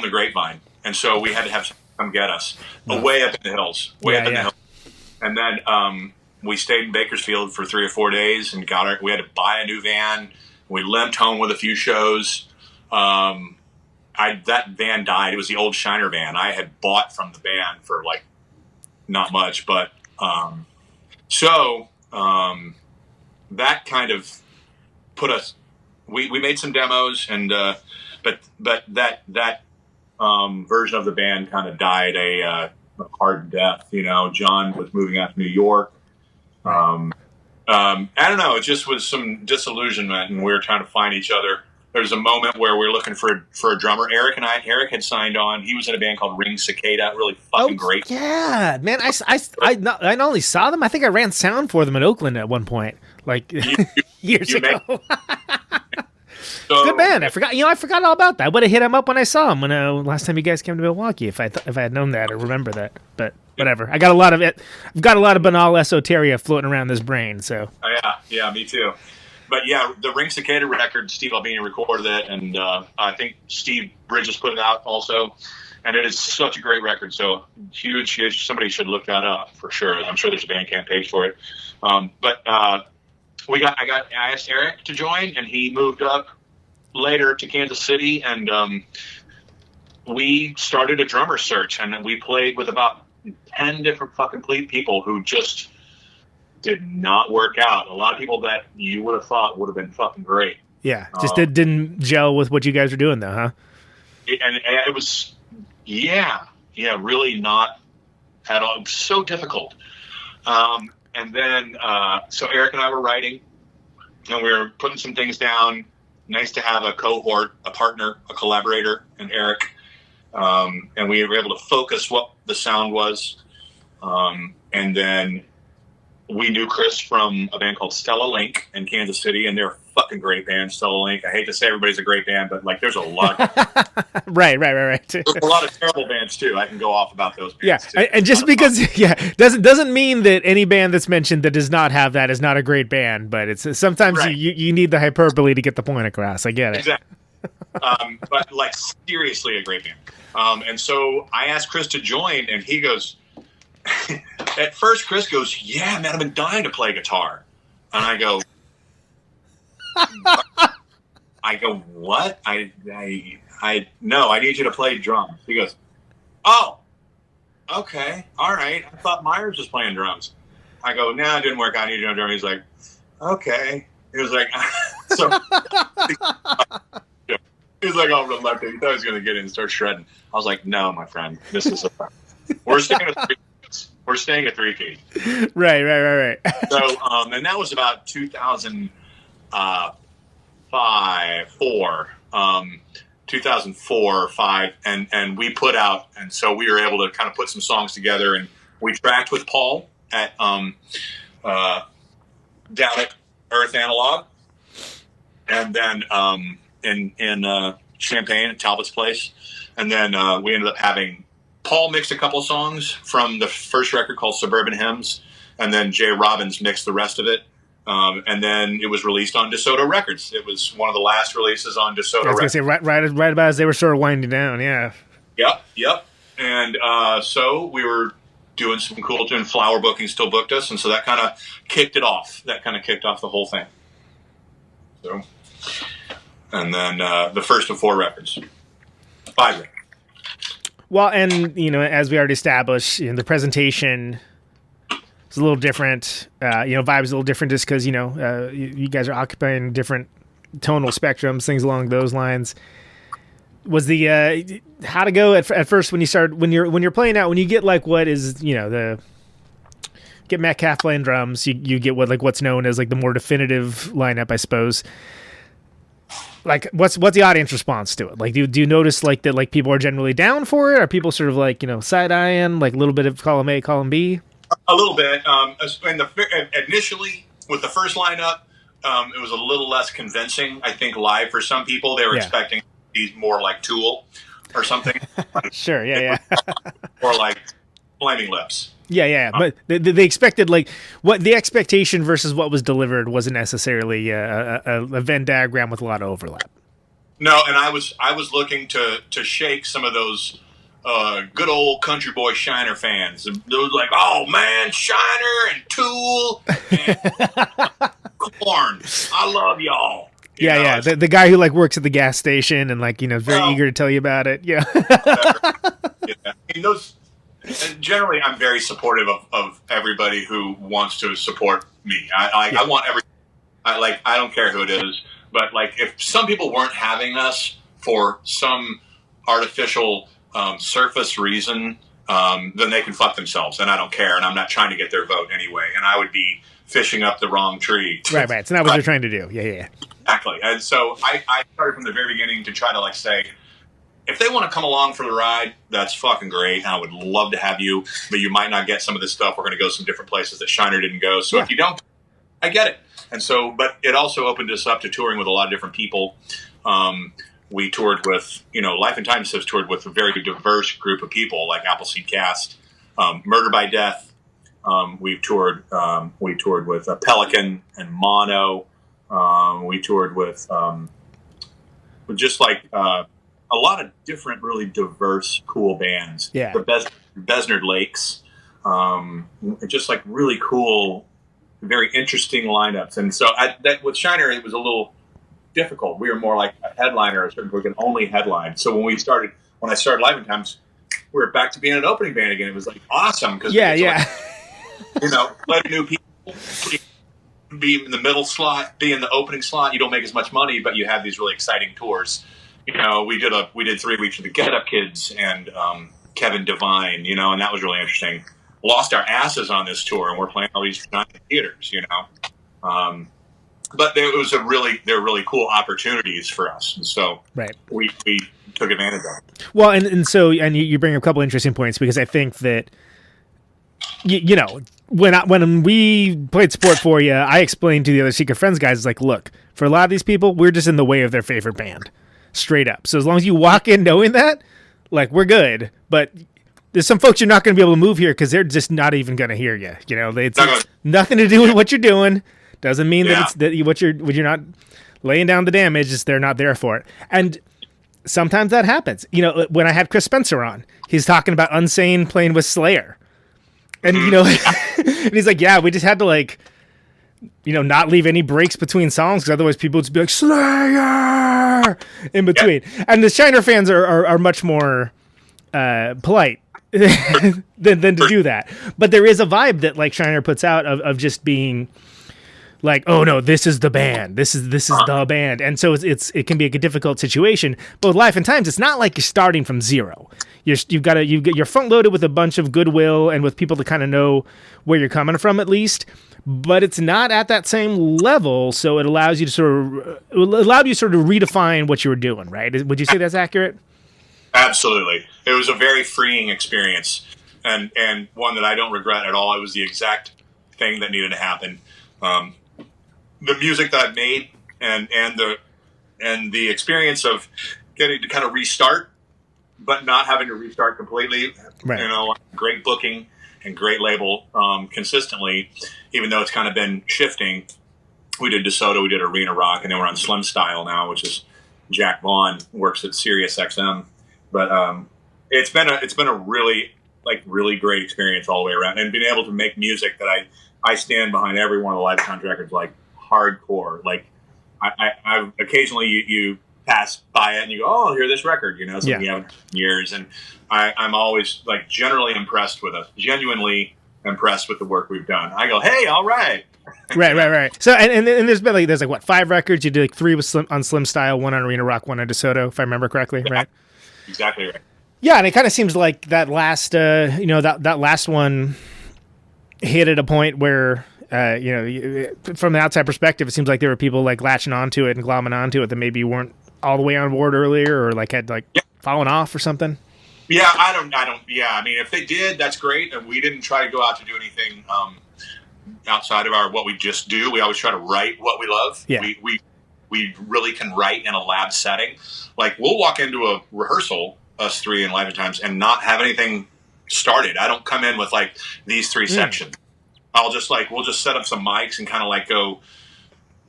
the Grapevine, and so we had to have someone come get us way up in the hills, in the hills. And then we stayed in Bakersfield for 3 or 4 days and we had to buy a new van. We limped home with a few shows. That van died. It was the old Shiner van I had bought from the band for like not much, but that kind of put us. We made some demos, and but that version of the band kind of died a hard death. John was moving out to New York. I don't know. It just was some disillusionment, and we were trying to find each other. There was a moment where we were looking for a drummer. Eric had signed on. He was in a band called Ring Cicada. Really fucking great. Yeah, man. I not only saw them, I think I ran sound for them in Oakland at one point, like years ago. Good band. I forgot all about that. I would have hit him up when I saw him last time you guys came to Milwaukee. If I had known that or remember that, but whatever. I got a lot of it. I've got a lot of banal esoteria floating around this brain. So yeah, me too. But yeah, the Ring Cicada record, Steve Albini recorded it, and I think Steve Bridges put it out also. And it is such a great record. So huge. Somebody should look that up for sure. I'm sure there's a Bandcamp page for it. But I asked Eric to join, and he moved up later to Kansas City, and we started a drummer search, and we played with about 10 different fucking people who just did not work out. A lot of people that you would have thought would have been fucking great. Yeah, just didn't gel with what you guys were doing, though, huh? And it was, really not at all. It was so difficult. And then, so Eric and I were writing, and we were putting some things down. Nice to have a cohort, a partner, a collaborator, and Eric. And we were able to focus what the sound was. And then we knew Chris from a band called Stella Link in Kansas City, and they're a fucking great band, Stella Link. I hate to say everybody's a great band, but like there's a lot. Right. There's a lot of terrible bands too. I can go off about those bands. Yeah, too. and just because doesn't mean that any band that's mentioned that does not have that is not a great band. But it's sometimes Right. you need the hyperbole to get the point across. I get it. Exactly. But like seriously a great band. And so I asked Chris to join, and he goes. At first, Chris goes, "Yeah, man, I've been dying to play guitar," and I go, "What? No, I need you to play drums." He goes, "Oh, okay, all right. I thought Myers was playing drums." I go, "No, it didn't work. I need you on drums." He's like, "Okay." He was like, "So." He was like all reluctant. He thought he was going to get in and start shredding. I was like, "No, my friend, this is we're staying at 3 feet." Right. So, and that was about 2004, 5, and we put out, and so we were able to kind of put some songs together, and we tracked with Paul at down at Earth Analog, and then in Champaign at Talbot's place, and then we ended up having Paul mixed a couple songs from the first record called Suburban Hymns, and then Jay Robbins mixed the rest of it. And then it was released on DeSoto Records. It was one of the last releases on DeSoto Records. I was going to say, right about as they were sort of winding down, yeah. Yep. And so we were doing some cool, and Flower Booking still booked us, and so that kind of kicked it off. That kind of kicked off the whole thing. So, and then the first of 4 records. 5 records. Well, and, as we already established, the presentation is a little different. Vibe is a little different just because, you guys are occupying different tonal spectrums, things along those lines. Was the how to go at first when you start when you're playing out, when you get like what is, get Metcalf playing drums, you get what's known as like the more definitive lineup, I suppose. Like, what's the audience response to it? Like, do you notice like that? Like, people are generally down for it? Are people sort of like side eyeing, like a little bit of column A, column B? A little bit. Initially with the first lineup, it was a little less convincing. I think live for some people, they were expecting to be more like Tool or something. Sure. Yeah. Or like Flaming Lips. Yeah. But they expected what the expectation versus what was delivered wasn't necessarily a Venn diagram with a lot of overlap. No, and I was looking to shake some of those good old country boy Shiner fans. They was like, "Oh man, Shiner and Tool and Korn. I love y'all." Yeah. The guy who works at the gas station and is very eager to tell you about it. Yeah. I mean, those. And generally, I'm very supportive of everybody who wants to support me. I want I don't care who it is, but if some people weren't having us for some artificial surface reason, then they can fuck themselves, and I don't care, and I'm not trying to get their vote anyway, and I would be fishing up the wrong tree. Right. It's not what you're trying to do. Yeah. Exactly. And so I started from the very beginning to try to say, if they want to come along for the ride, that's fucking great. And I would love to have you, but you might not get some of this stuff. We're going to go some different places that Shiner didn't go. So if you don't, I get it. And so, but it also opened us up to touring with a lot of different people. We toured with, Life and Times has toured with a very diverse group of people like Appleseed Cast, Murder by Death. We toured with Pelican and Mono. We toured with just a lot of different, really diverse, cool bands. Yeah. The Besnard Lakes. Just really cool, very interesting lineups. And so with Shiner, it was a little difficult. We were more like a headliner. We can only headline. So when I started Live in Times, we were back to being an opening band again. It was awesome. Cause let new people be in the middle slot, be in the opening slot. You don't make as much money, but you have these really exciting tours. We did 3 weeks with the Get Up Kids and Kevin Devine, and that was really interesting. Lost our asses on this tour, and we're playing all these giant theaters, But they're really cool opportunities for us, and so we took advantage of it. Well, and you bring up a couple interesting points, because I think that you know, when we played Sport for you, I explained to the other Secret Friends guys, like, look, for a lot of these people, we're just in the way of their favorite band, straight up. So as long as you walk in knowing that, like, we're good. But there's some folks you're not going to be able to move here because they're just not even going to hear you. You know, it's nothing to do with what you're doing. Doesn't mean that it's that what you're not laying down the damage. Is they're not there for it. And sometimes that happens. You know, when I had Chris Spencer on, he's talking about Unsane playing with Slayer. And, you know, and he's like, yeah, we just had to, like, you know, not leave any breaks between songs because otherwise people would just be like, Slayer! In between. Yep. And the Shiner fans are much more polite than to do that. But there is a vibe that, like, Shiner puts out of just being like, oh, no, this is the band. This is the band. And so it can be a difficult situation. But with Life and Times, it's not like you're starting from zero. You're front loaded with a bunch of goodwill and with people to kind of know where you're coming from at least, but it's not at that same level. So it allows you to sort of redefine what you were doing, right? Would you say that's accurate? Absolutely. It was a very freeing experience and one that I don't regret at all. It was the exact thing that needed to happen. The music that I've made and the experience of getting to kind of restart, but not having to restart completely. Right. You know, great booking and great label consistently, even though it's kind of been shifting. We did DeSoto, we did Arena Rock, and then we're on Slim Style now, which is Jack Vaughn works at Sirius XM. But it's been a really great experience all the way around, and being able to make music that I stand behind every one of the Lifetime records, like hardcore. Like I occasionally you pass by it and you go, oh, hear this record, you know, something you haven't heard in years. And I'm always like genuinely impressed with the work we've done. I go, hey, all right. Right. So, and there's been there's what, 5 records? You did like 3 on Slim Style, 1 on Arena Rock, 1 on DeSoto, if I remember correctly, right? Exactly right. Yeah, and it kind of seems like that last, that last one hit at a point where, from the outside perspective, it seems like there were people like latching onto it and glomming onto it that maybe weren't all the way on board earlier or like had fallen off or something. Yeah, I don't. Yeah, I mean, if they did, that's great. And we didn't try to go out to do anything outside of what we just do. We always try to write what we love. Yeah. We really can write in a lab setting. Like we'll walk into a rehearsal, us 3 in Live at Times, and not have anything started. I don't come in with like these 3 sections. We'll just set up some mics and kind of like go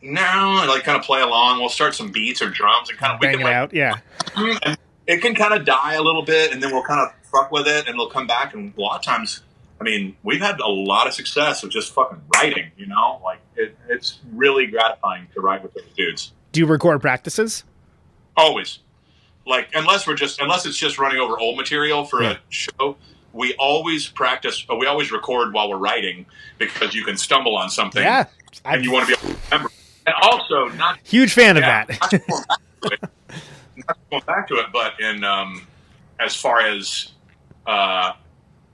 now and like kind of play along. We'll start some beats or drums and kind of bang it out. Yeah. And it can kind of die a little bit, and then we'll kind of fuck with it, and it'll come back. And a lot of times, I mean, we've had a lot of success with just fucking writing. You know, like it's really gratifying to write with those dudes. Do you record practices? Always. Like unless it's just running over old material for a show, we always practice. We always record while we're writing because you can stumble on something, and you want to be able to remember. And also, not huge fan of that. Not going back to it, but in as far as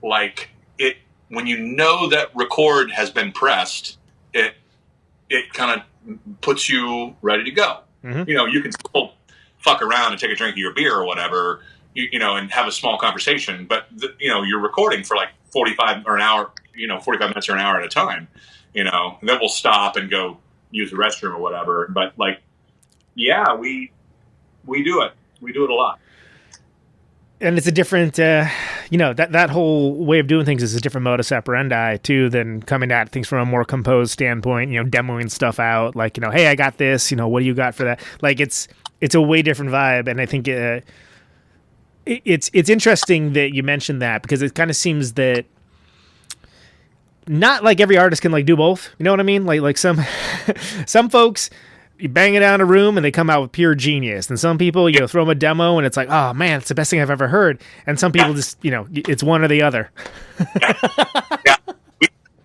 like it, when you know that record has been pressed, it kind of puts you ready to go. Mm-hmm. You know, you can still fuck around and take a drink of your beer or whatever, you know, and have a small conversation, but you're recording for like 45 or an hour, 45 minutes or an hour at a time, and then we'll stop and go use the restroom or whatever. But like, yeah, we do it. We do it a lot. And it's a different, that whole way of doing things is a different modus operandi too than coming at things from a more composed standpoint, demoing stuff out like, hey, I got this, what do you got for that? Like it's a way different vibe. And I think it's interesting that you mentioned that because it kind of seems that not like every artist can like do both. You know what I mean? Like some folks, you bang it out in a room and they come out with pure genius. And some people, throw them a demo and it's like, oh man, it's the best thing I've ever heard. And some people just, it's one or the other. Yeah.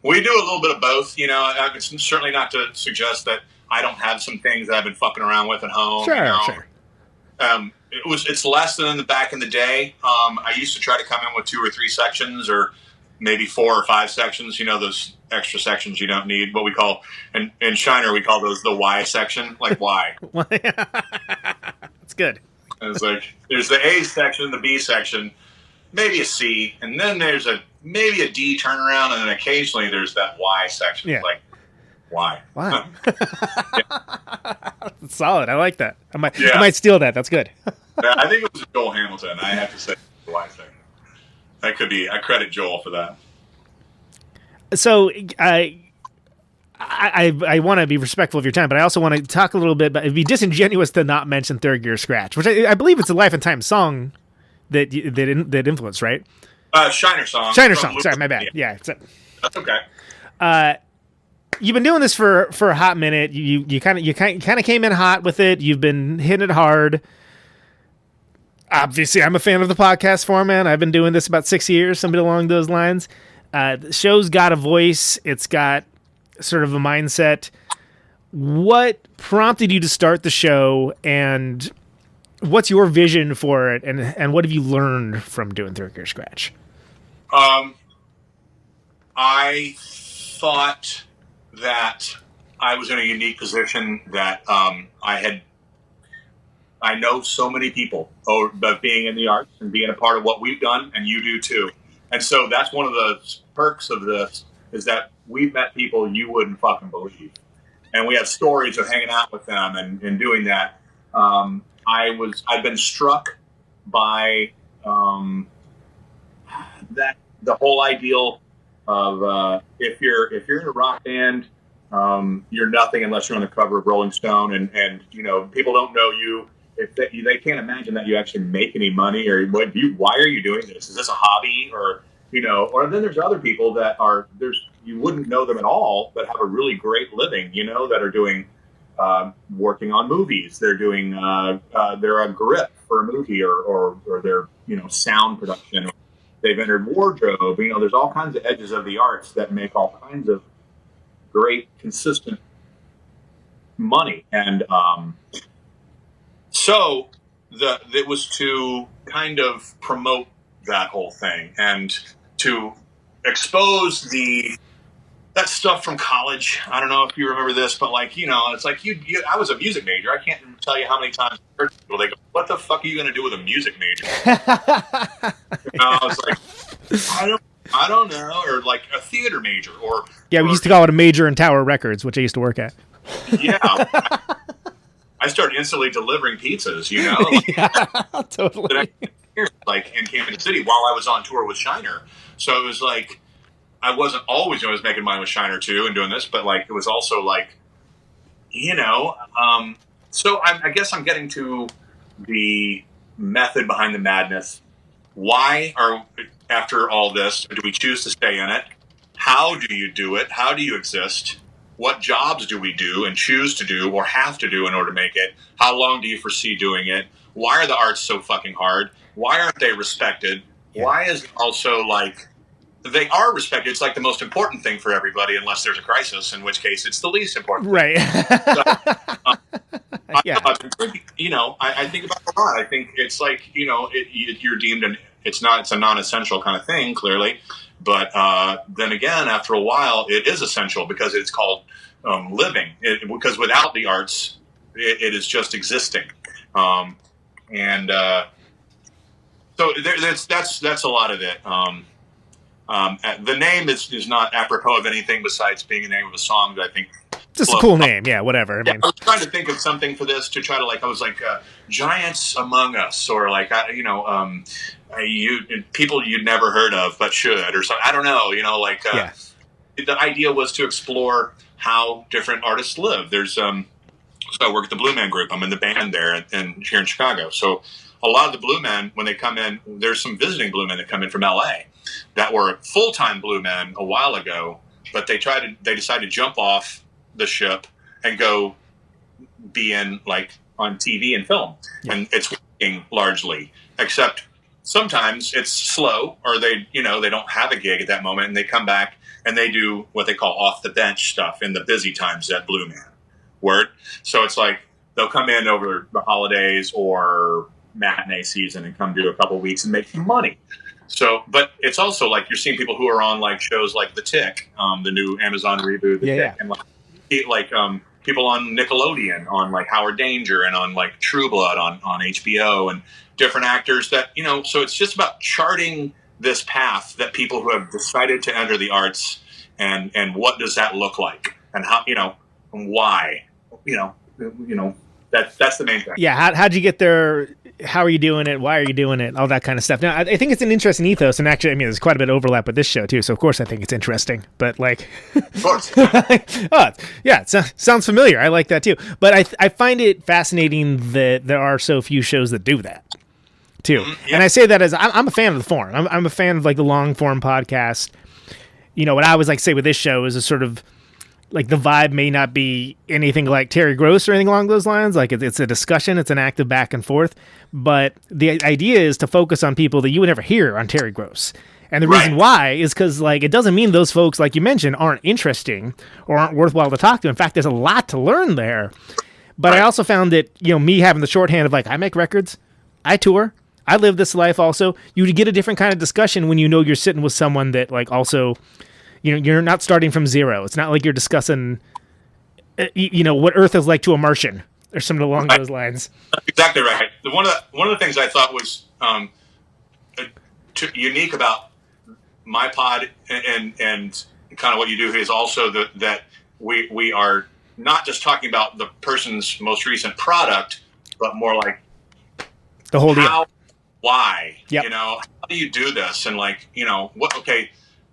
We do a little bit of both. It's certainly not to suggest that I don't have some things that I've been fucking around with at home. Sure. It's less than in the back in the day. I used to try to come in with 2 or 3 sections or maybe 4 or 5 sections, those extra sections you don't need. What we call, in Shiner, we call those the Y section. Like, why? That's good. And it's like, there's the A section, the B section, maybe a C, and then there's maybe a D turnaround, and then occasionally there's that Y section. Yeah. Like, why? Wow. That's solid. I like that. I might steal that. That's good. Yeah, I think it was Joel Hamilton. I have to say the Y thing. That could be. I credit Joel for that. So I want to be respectful of your time, but I also want to talk a little bit about, it'd be disingenuous to not mention Third Gear Scratch, which I believe it's a Life and Time song that influenced, right? Shiner Song. Sorry, my bad. Yeah. That's okay. You've been doing this for a hot minute. You kind of came in hot with it. You've been hitting it hard. Obviously, I'm a fan of the podcast format. I've been doing this about 6 years, something along those lines. The show's got a voice. It's got sort of a mindset. What prompted you to start the show, and what's your vision for it, and what have you learned from doing Third Gear Scratch? I thought that I was in a unique position that I know so many people about being in the arts and being a part of what we've done, and you do too. And so that's one of the perks of this, is that we've met people you wouldn't fucking believe. And we have stories of hanging out with them and doing that. I've been struck by that the whole ideal of if you're in a rock band, you're nothing unless you're on the cover of Rolling Stone, and you know, people don't know you. If they can't imagine that you actually make any money, or why are you doing this? Is this a hobby, or you know? Or then there's other people that you wouldn't know them at all, but have a really great living, you know, that are doing working on movies. They're doing they're a grip for a movie, or they're, you know, sound production. They've entered wardrobe. You know, there's all kinds of edges of the arts that make all kinds of great, consistent money. And so it was to kind of promote that whole thing and to expose that stuff from college. I don't know if you remember this, but like, you know, it's like I was a music major. I can't tell you how many times I heard people, they go, "What the fuck are you going to do with a music major?" I was like, I don't know, or like a theater major, or we used to call it a major in Tower Records, which I used to work at. Yeah. I started instantly delivering pizzas, you know? Yeah, totally. Like in Kansas City while I was on tour with Shiner. So it was like, I wasn't always making money with Shiner too and doing this, but like, it was also like, you know, so I guess I'm getting to the method behind the madness. Why after all this, do we choose to stay in it? How do you do it? How do you exist? What jobs do we do and choose to do or have to do in order to make it? How long do you foresee doing it? Why are the arts so fucking hard? Why aren't they respected? Yeah. Why is it also like, they are respected. It's like the most important thing for everybody unless there's a crisis, in which case it's the least important. Right. Yeah. You know, I think about it a lot. I think it's like, you know, you're deemed it's a non-essential kind of thing, clearly. But then again, after a while, it is essential because it's called living. Because without the arts, it is just existing. So that's a lot of it. The name is not apropos of anything besides being the name of a song that I think. Just a cool name, yeah, whatever. I was trying to think of something for this to try to I was like, Giants Among Us, or like, you know, people you'd never heard of but should, or something. I don't know, you know, like the idea was to explore how different artists live. There's so I work at the Blue Man Group. I'm in the band there here in Chicago. So a lot of the Blue Men, when they come in, there's some visiting Blue Men that come in from LA that were full-time Blue Men a while ago, but they decided to jump off the ship and go be in like on TV and film. Yeah. And it's working largely, except sometimes it's slow, or they don't have a gig at that moment, and they come back and they do what they call off the bench stuff in the busy times at Blue Man. Word. So it's like they'll come in over the holidays or matinee season and come do a couple weeks and make some money. So, but it's also like you're seeing people who are on like shows like The Tick, the new Amazon reboot, The Tick, and like people on Nickelodeon, on like Howard Danger, and on like True Blood on HBO, and different actors that, so it's just about charting this path that people who have decided to enter the arts, and what does that look like, and how, and why, that's the main thing. Yeah. How'd you get there? How are you doing it? Why are you doing it? All that kind of stuff. Now, I think it's an interesting ethos, and actually, there's quite a bit of overlap with this show too. So of course, I think it's interesting. But like, Of course. it sounds familiar. I like that too. But I find it fascinating that there are so few shows that do that too. Yeah. And I say that as I'm a fan of the form. I'm a fan of like the long form podcast. What I always like to say with this show is a sort of like the vibe may not be anything like Terry Gross or anything along those lines. Like it's a discussion, it's an active back and forth. But the idea is to focus on people that you would never hear on Terry Gross. And the reason why is because like it doesn't mean those folks, like you mentioned, aren't interesting or aren't worthwhile to talk to. In fact, there's a lot to learn there. But I also found that me having the shorthand of like I make records, I tour, I live this life. Also, you get a different kind of discussion when you're sitting with someone that like also. You're not starting from zero. It's not like you're discussing, what Earth is like to a Martian or something along those lines. That's exactly right. One of the things I thought was unique about my pod and kind of what you do is also that we are not just talking about the person's most recent product, but more like the whole deal. Why? Yep. How do you do this? And like, what? Okay.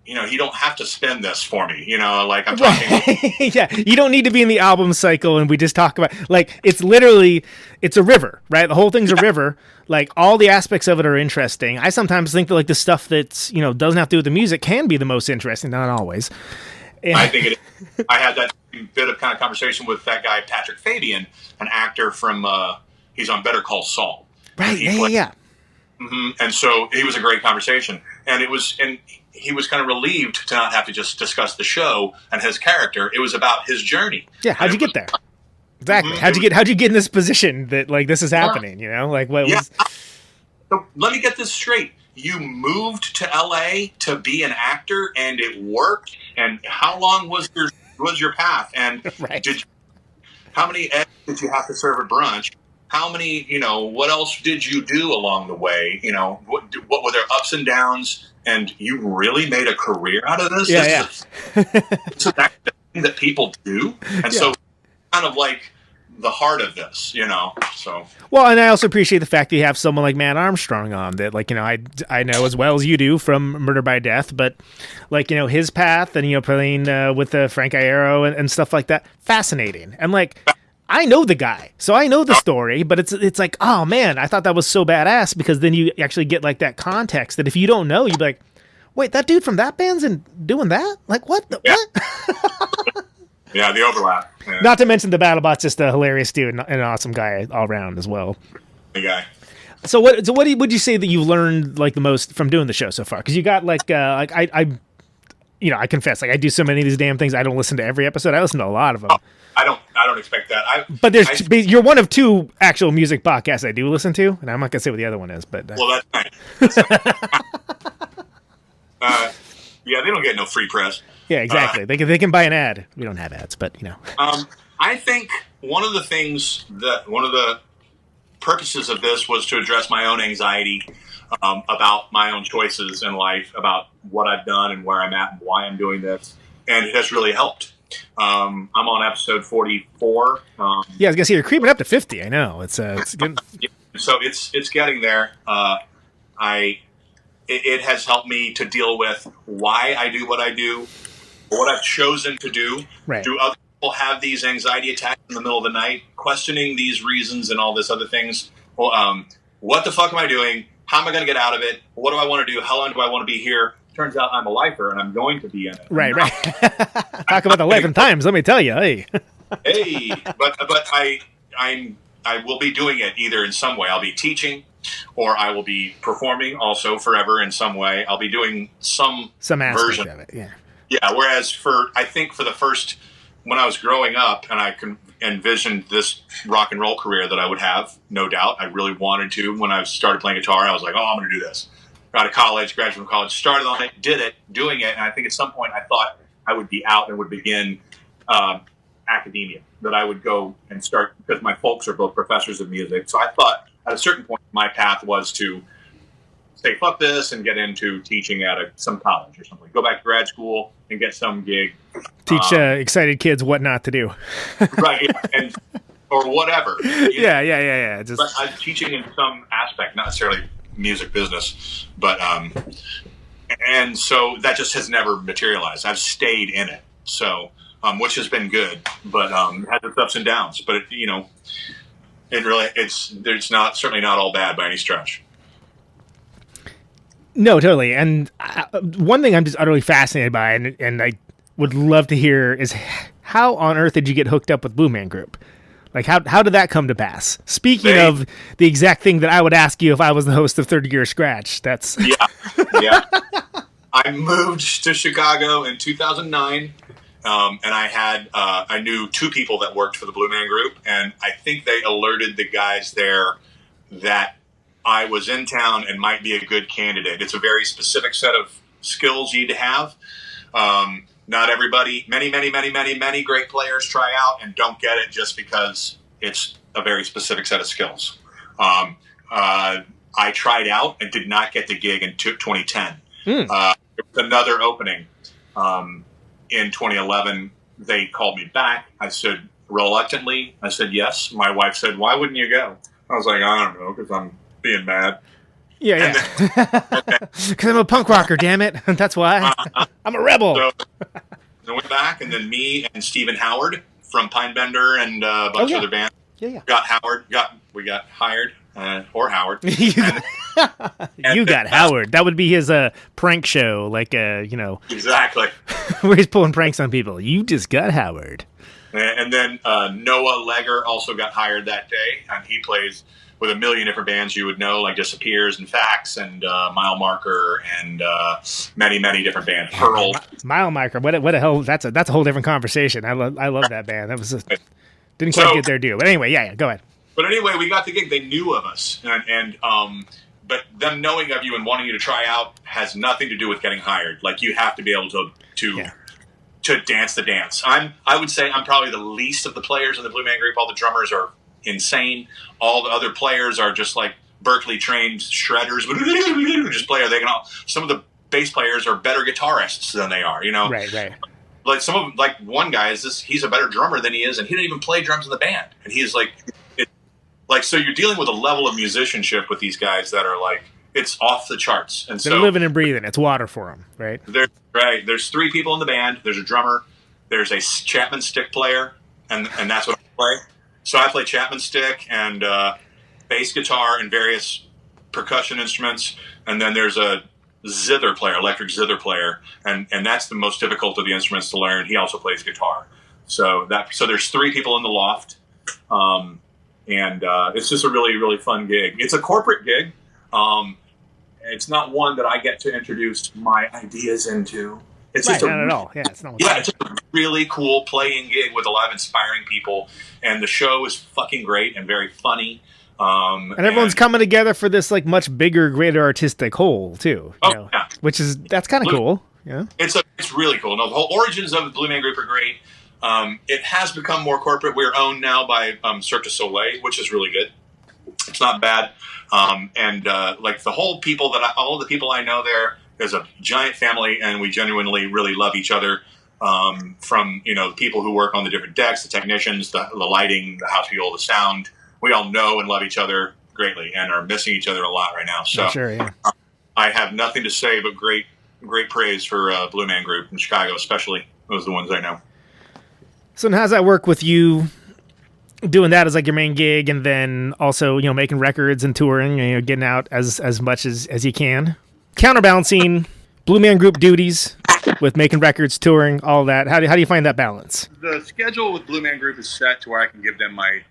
You don't have to spin this for me, like I'm talking. Yeah, you don't need to be in the album cycle, and we just talk about, like, it's a river, right? The whole thing's a river. Like, all the aspects of it are interesting. I sometimes think that, like, the stuff that's, doesn't have to do with the music can be the most interesting, not always. And I think it is. I had that bit of kind of conversation with that guy, Patrick Fabian, an actor from, he's on Better Call Saul. Right, yeah. Mm-hmm. And so it was a great conversation. And he was kind of relieved to not have to just discuss the show and his character. It was about his journey. Yeah, how'd you get there? Exactly. Mm-hmm. How'd you get in this position that like this is happening? Like what was? So let me get this straight. You moved to LA to be an actor, and it worked. And how long was your path? And right. How many eggs did you have to serve at brunch? How many? What else did you do along the way? What were their ups and downs? And you really made a career out of this? Yeah. So that's the thing that people do. And so kind of like the heart of this, so. Well, and I also appreciate the fact that you have someone like Matt Armstrong on that, like, I know as well as you do from Murder by Death, but like, his path and, playing with Frank Iero and stuff like that. Fascinating. And like, I know the guy, so I know the story, but it's like, oh man, I thought that was so badass, because then you actually get like that context that if you don't know, you'd be like, wait, that dude from that band's doing that? Like what? What? Yeah, the overlap. Yeah. Not to mention the BattleBot's just a hilarious dude and an awesome guy all around as well. The guy. So what would you say that you learned like the most from doing the show so far? Because you got like I confess, like I do so many of these damn things. I don't listen to every episode. I listen to a lot of them. Oh, I don't expect that. But you're one of two actual music podcasts I do listen to, and I'm not gonna say what the other one is. But well, that's nice. Yeah, they don't get no free press. Yeah, exactly. They can buy an ad. We don't have ads, but I think one of the purposes of this was to address my own anxiety about my own choices in life, about what I've done and where I'm at and why I'm doing this, and it has really helped. I'm on episode 44. Yeah, I was gonna say you're creeping up to 50. I know it's good. So it's getting there. It has helped me to deal with why I do what I do, what I've chosen to do. Right. Do other people have these anxiety attacks in the middle of the night, questioning these reasons and all this other things? Well, what the fuck am I doing? How am I going to get out of it? What do I want to do? How long do I want to be here? Turns out I'm a lifer, and I'm going to be in it. Right. Talk about the life and times. Let me tell you, hey. But I will be doing it either in some way. I'll be teaching, or I will be performing also forever in some way. I'll be doing some version of it. Yeah. Yeah. Whereas I think for the first, when I was growing up, and I envisioned this rock and roll career that I would have, no doubt. I really wanted to. When I started playing guitar, I was like, oh, I'm going to do this. Got to college, graduated from college, started on it, did it, doing it. And I think at some point I thought I would be out and would begin academia, that I would go and start, because my folks are both professors of music. So I thought at a certain point, my path was to say fuck this and get into teaching at some college or something. Go back to grad school and get some gig. Teach excited kids what not to do. Right, yeah, or whatever. Yeah. But I'm teaching in some aspect, not necessarily music business, but and so that just has never materialized. I've stayed in it, so which has been good, but it has its ups and downs. But it's not certainly not all bad by any stretch. No, totally. And one thing I'm just utterly fascinated by, and I would love to hear, is how on earth did you get hooked up with Blue Man Group? Like, how did that come to pass? Speaking of the exact thing that I would ask you if I was the host of 30 Year Scratch. That's yeah. I moved to Chicago in 2009, and I knew two people that worked for the Blue Man Group, and I think they alerted the guys there that I was in town and might be a good candidate. It's a very specific set of skills you need to have. Not everybody, many great players try out and don't get it just because it's a very specific set of skills. I tried out and did not get the gig in 2010. There was another opening in 2011. They called me back. I said, reluctantly, I said yes. My wife said, why wouldn't you go? I was like, I don't know, because I'm being mad. Yeah. Because I'm a punk rocker, damn it. That's why. I'm a rebel. So I went back, and then me and Stephen Howard from Pinebender and a bunch of other bands got hired, or Howard. You got Howard. That would be his prank show, like, Exactly. where he's pulling pranks on people. You just got Howard. And then Noah Legger also got hired that day, and he plays with a million different bands you would know, like Disappears and Facts and Mile Marker and many different bands. Pearl. Mile Marker. What the hell? That's a whole different conversation. I love that band. That was didn't quite get their due. But anyway, yeah, go ahead. But anyway, we got the gig. They knew of us, and but them knowing of you and wanting you to try out has nothing to do with getting hired. Like, you have to be able to dance the dance. I would say I'm probably the least of the players in the Blue Man Group. All the drummers are insane. All the other players are just like Berkeley trained shredders. Just play. Some of the bass players are better guitarists than they are. Right. Like some of them, like one guy he's a better drummer than he is, and he didn't even play drums in the band. And he's so you're dealing with a level of musicianship with these guys that are like, it's off the charts. And they're living and breathing. It's water for them, right? There's three people in the band. There's a drummer. There's a Chapman stick player, and that's what I play. So I play Chapman stick and bass guitar and various percussion instruments, and then there's a zither player, electric zither player, and that's the most difficult of the instruments to learn. He also plays guitar. So there's three people in the loft, and it's just a really, really fun gig. It's a corporate gig. It's not one that I get to introduce my ideas into. It's just not at all. Yeah, it's not. It's a really cool playing gig with a lot of inspiring people, and the show is fucking great and very funny. And everyone's coming together for this like much bigger, greater artistic whole too. Yeah. That's kind of cool. Yeah, it's really cool. No, the whole origins of the Blue Man Group are great. It has become more corporate. We're owned now by Cirque du Soleil, which is really good. It's not bad. Like all the people I know there's a giant family, and we genuinely really love each other. From the people who work on the different decks, the technicians, the lighting, the house people, the sound. We all know and love each other greatly, and are missing each other a lot right now. So sure, yeah. I have nothing to say but great praise for Blue Man Group in Chicago, especially. Those are the ones I know. So how does that work with you? Doing that as like your main gig, and then also making records and touring, getting out as much as you can, counterbalancing Blue Man Group duties with making records, touring, all that. How do you find that balance? The schedule with Blue Man Group is set to where I can give them my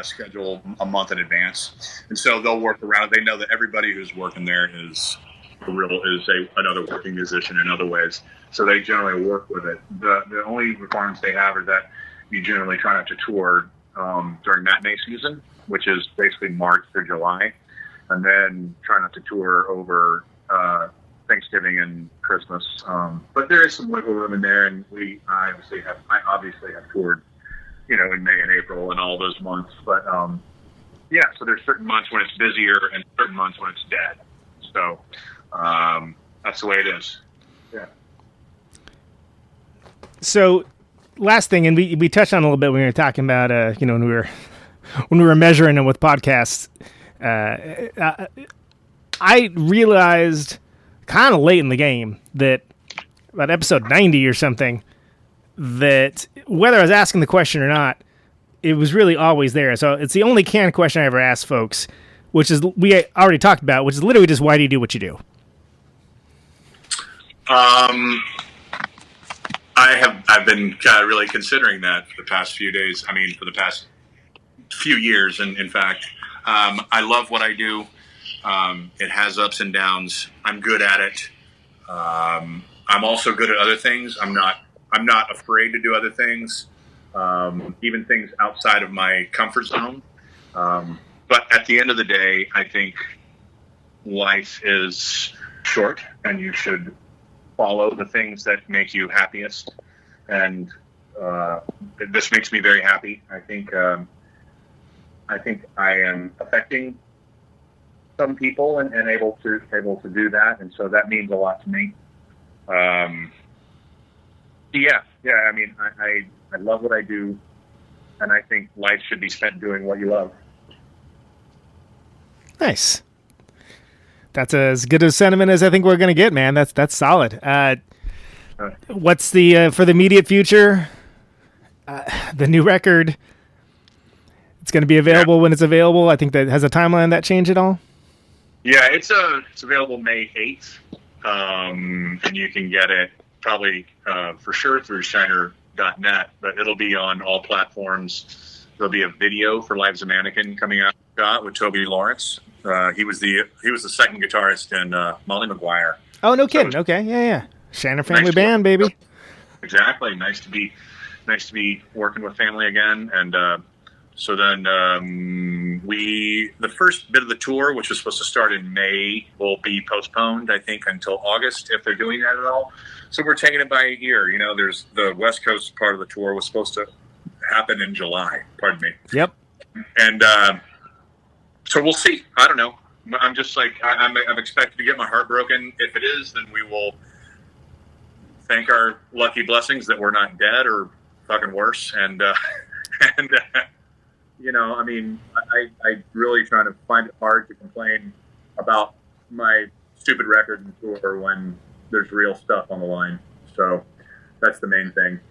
schedule a month in advance, and so they'll work around it. They know that everybody who's working there is another working musician in other ways, so they generally work with it. The only requirements they have are that you generally try not to tour during matinee season, which is basically March through July, and then try not to tour over Thanksgiving and Christmas. But there is some wiggle room in there, and I obviously have toured, in May and April and all those months. But so there's certain months when it's busier and certain months when it's dead. So that's the way it is. Yeah. So, last thing, and we touched on a little bit when we were talking about, when we were measuring them with podcasts. I realized kind of late in the game that about episode 90 or something, that whether I was asking the question or not, it was really always there. So it's the only canned question I ever asked folks, which is we already talked about, which is literally just, why do you do what you do? I've been really considering that for the past few days. I mean, for the past few years, and in fact, I love what I do. It has ups and downs. I'm good at it. I'm also good at other things. I'm not afraid to do other things, even things outside of my comfort zone. But at the end of the day, I think life is short, and you should follow the things that make you happiest. And this makes me very happy. I think I am affecting some people and able to do that, and so that means a lot to me. I mean, I love what I do, and I think life should be spent doing what you love. Nice. That's as good a sentiment as I think we're going to get, man. That's solid. What's the for the immediate future? The new record. It's going to be available when it's available. I think that has a timeline that change at all. Yeah, it's available May 8th, and you can get it probably for sure through Shiner.net, but it'll be on all platforms. There'll be a video for Lives of Mannequin coming out with Toby Lawrence. He was the second guitarist in Molly Maguire. Oh, no kidding. Okay, yeah. Shiner family band, baby. Exactly. Nice to be working with family again, and so then the first bit of the tour, which was supposed to start in May, will be postponed, I think, until August, if they're doing that at all. So we're taking it by ear. You know, there's the West Coast part of the tour was supposed to happen in July. Pardon me. Yep. And so we'll see. I don't know. I'm just like, I'm expected to get my heart broken. If it is, then we will thank our lucky blessings that we're not dead or fucking worse. And you know, I mean, I really try to find it hard to complain about my stupid record and tour when there's real stuff on the line. So that's the main thing.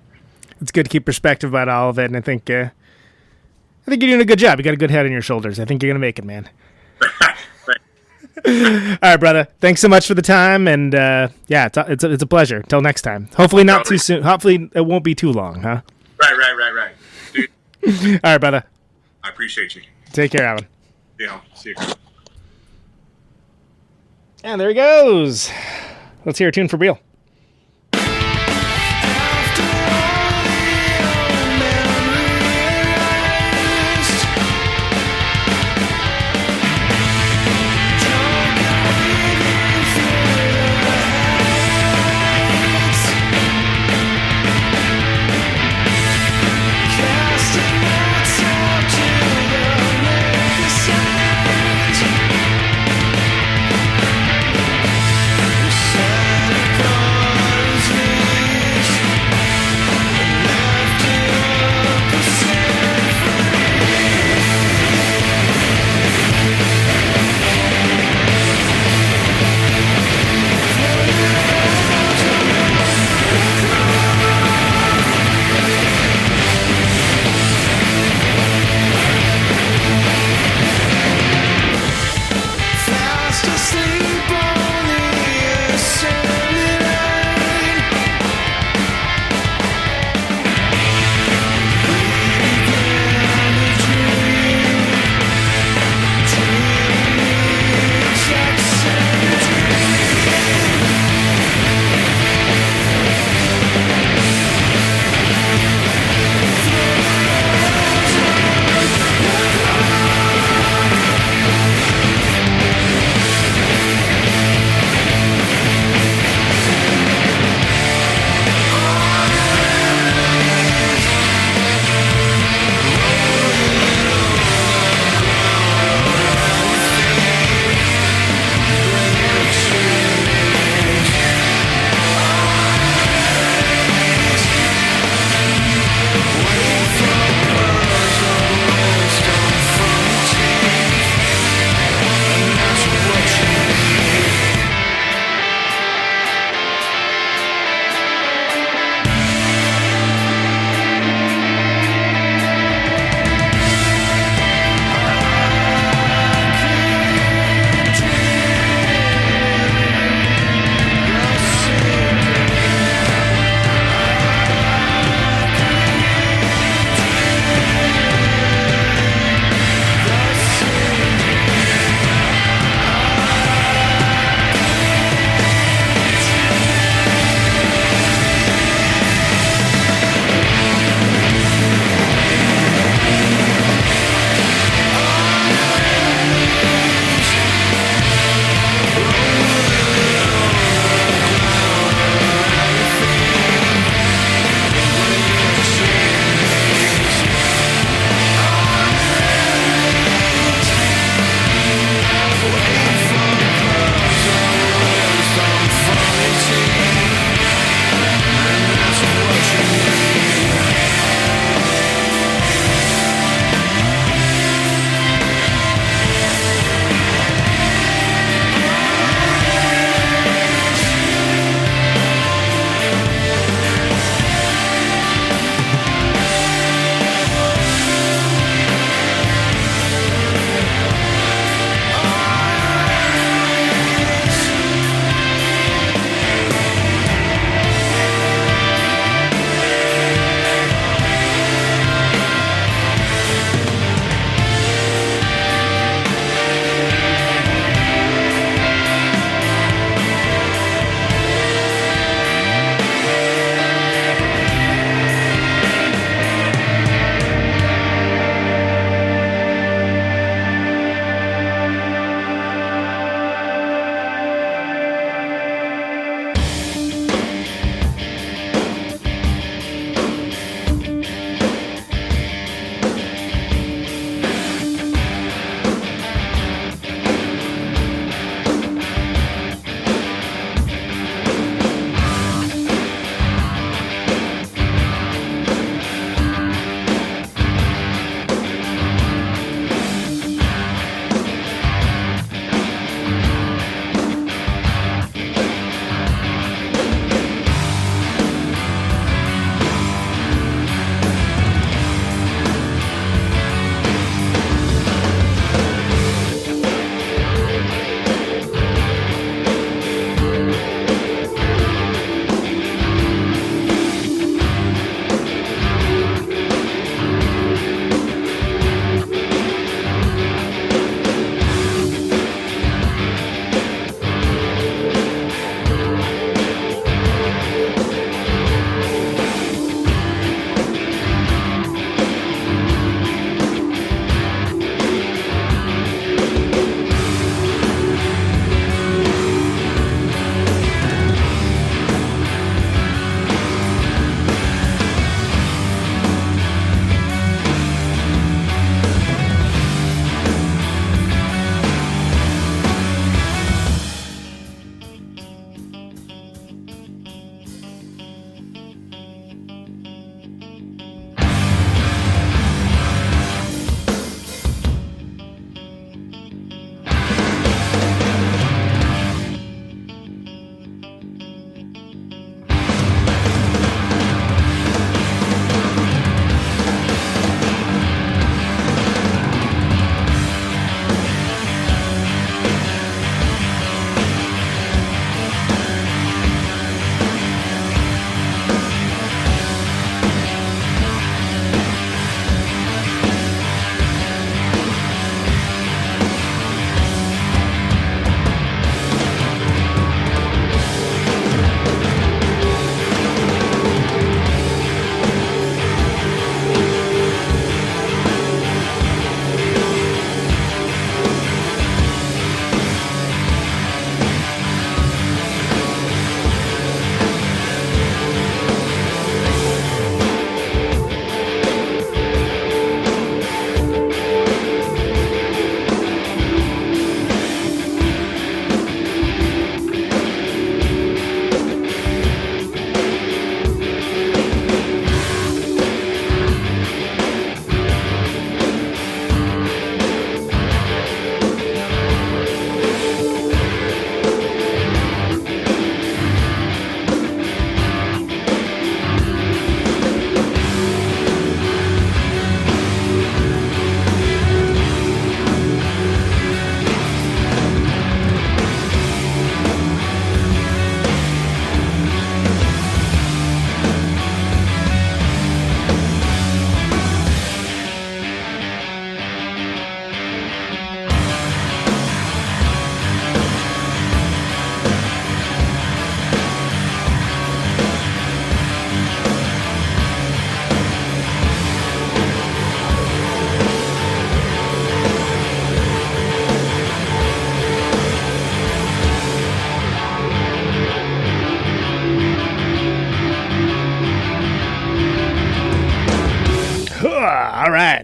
It's good to keep perspective about all of it, and I think you're doing a good job. You got a good head on your shoulders. I think you're gonna make it, man. All right, brother. Thanks so much for the time, and it's a pleasure. Till next time. Hopefully not too soon. Hopefully it won't be too long, huh? Right. Dude, all right, brother. I appreciate you. Take care, Alan. Yeah, see you. And there he goes. Let's hear a tune for real. Come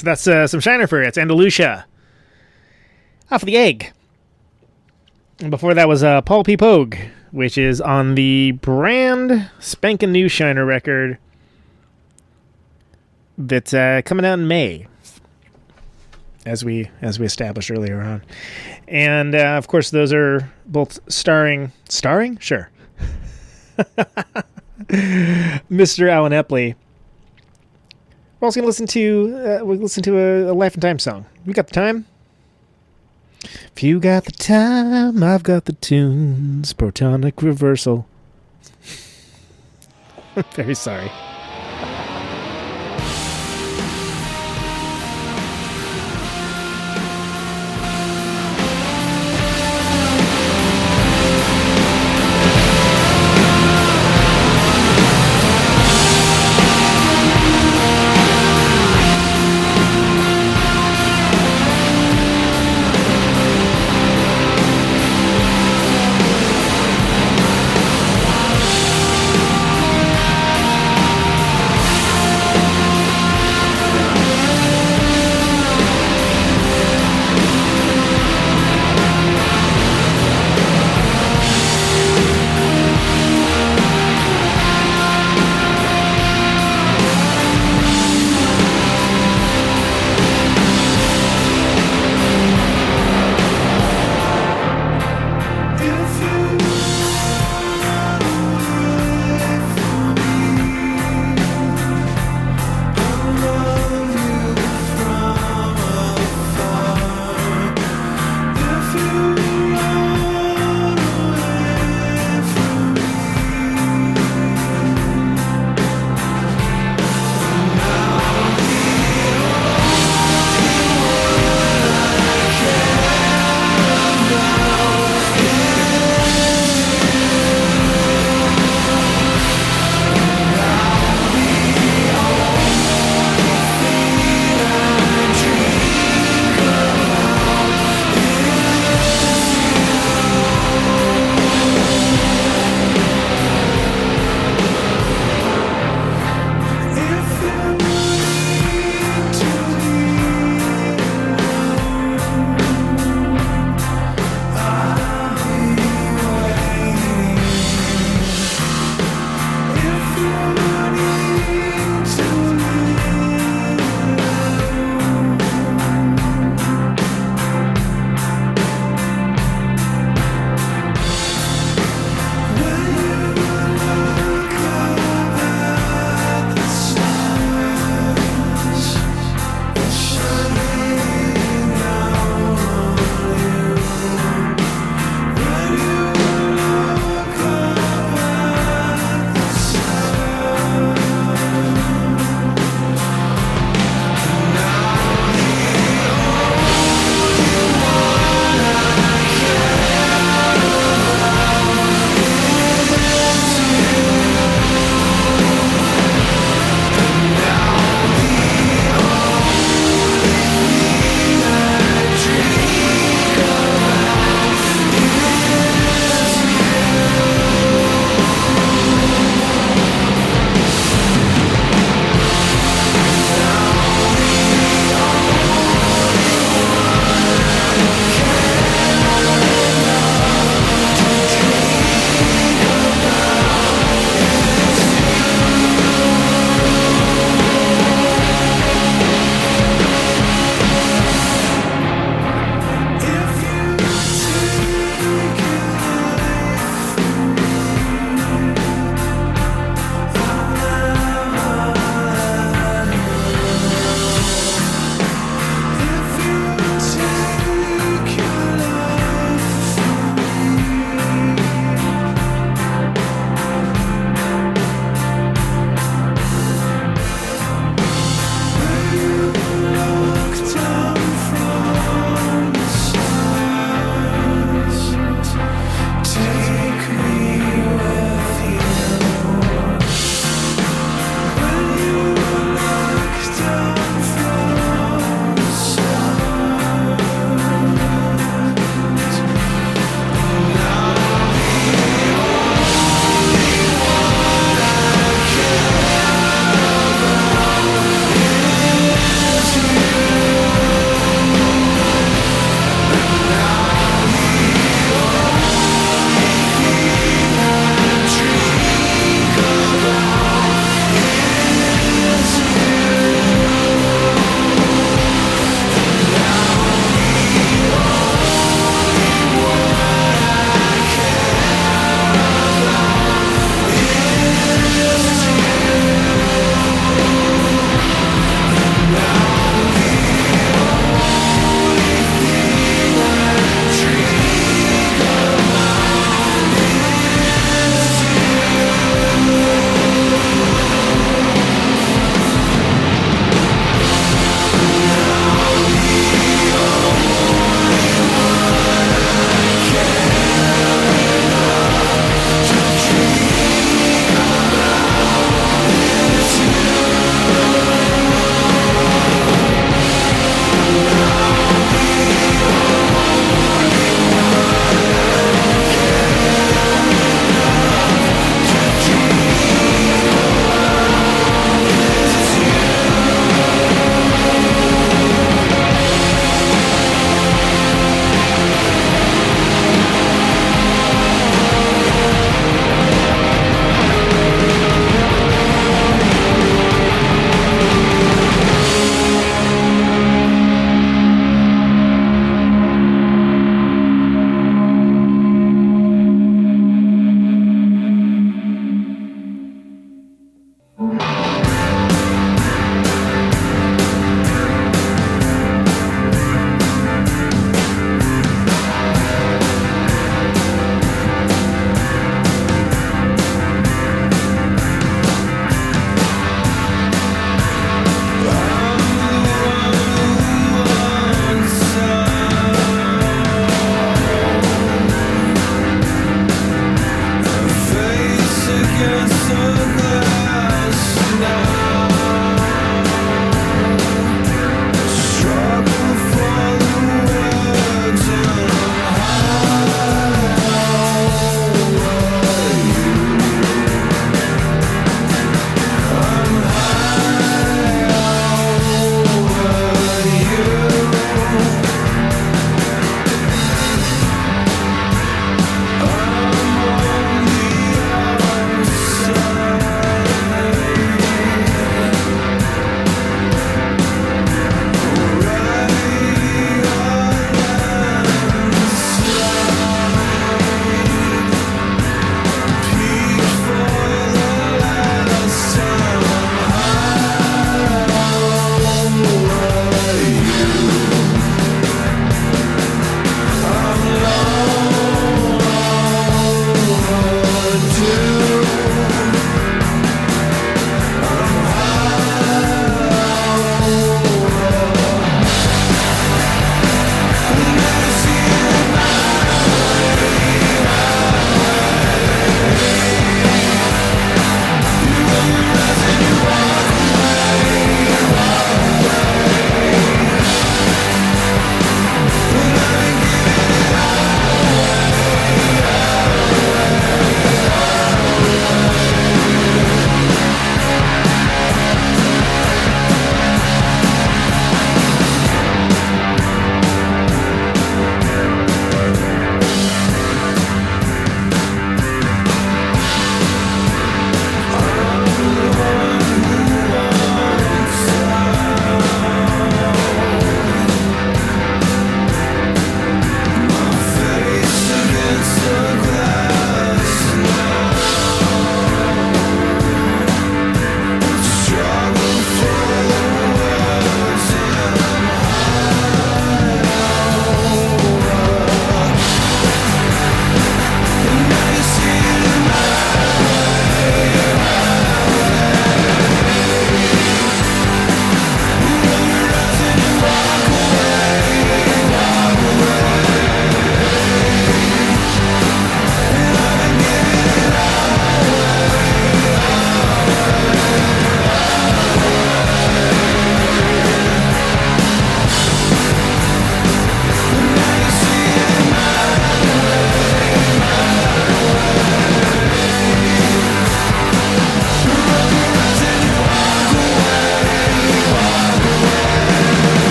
So that's some Shiner for you. It's Andalusia. Off of the Egg. And before that was Paul P. Pogue, which is on the brand spanking new Shiner record that's coming out in May, as we established earlier on. And of course, those are both starring. Sure. Mr. Alan Epley. We're also going to listen to a Life and Time song. We got the time? If you got the time, I've got the tunes. Protonic Reversal. Very sorry.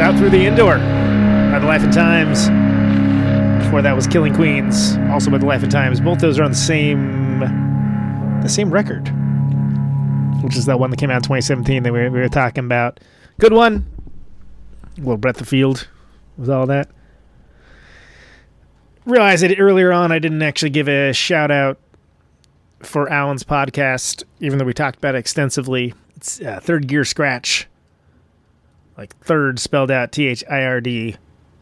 Out Through the Indoor by the Life and Times. Before that was Killing Queens, also by the Life and Times. Both those are on the same record, which is that one that came out in 2017 that we were talking about. Good one. A little breadth of field with all that. Realized that earlier on I didn't actually give a shout out for Alan's podcast, even though we talked about it extensively. It's Third Gear Scratch, like third spelled out THIRD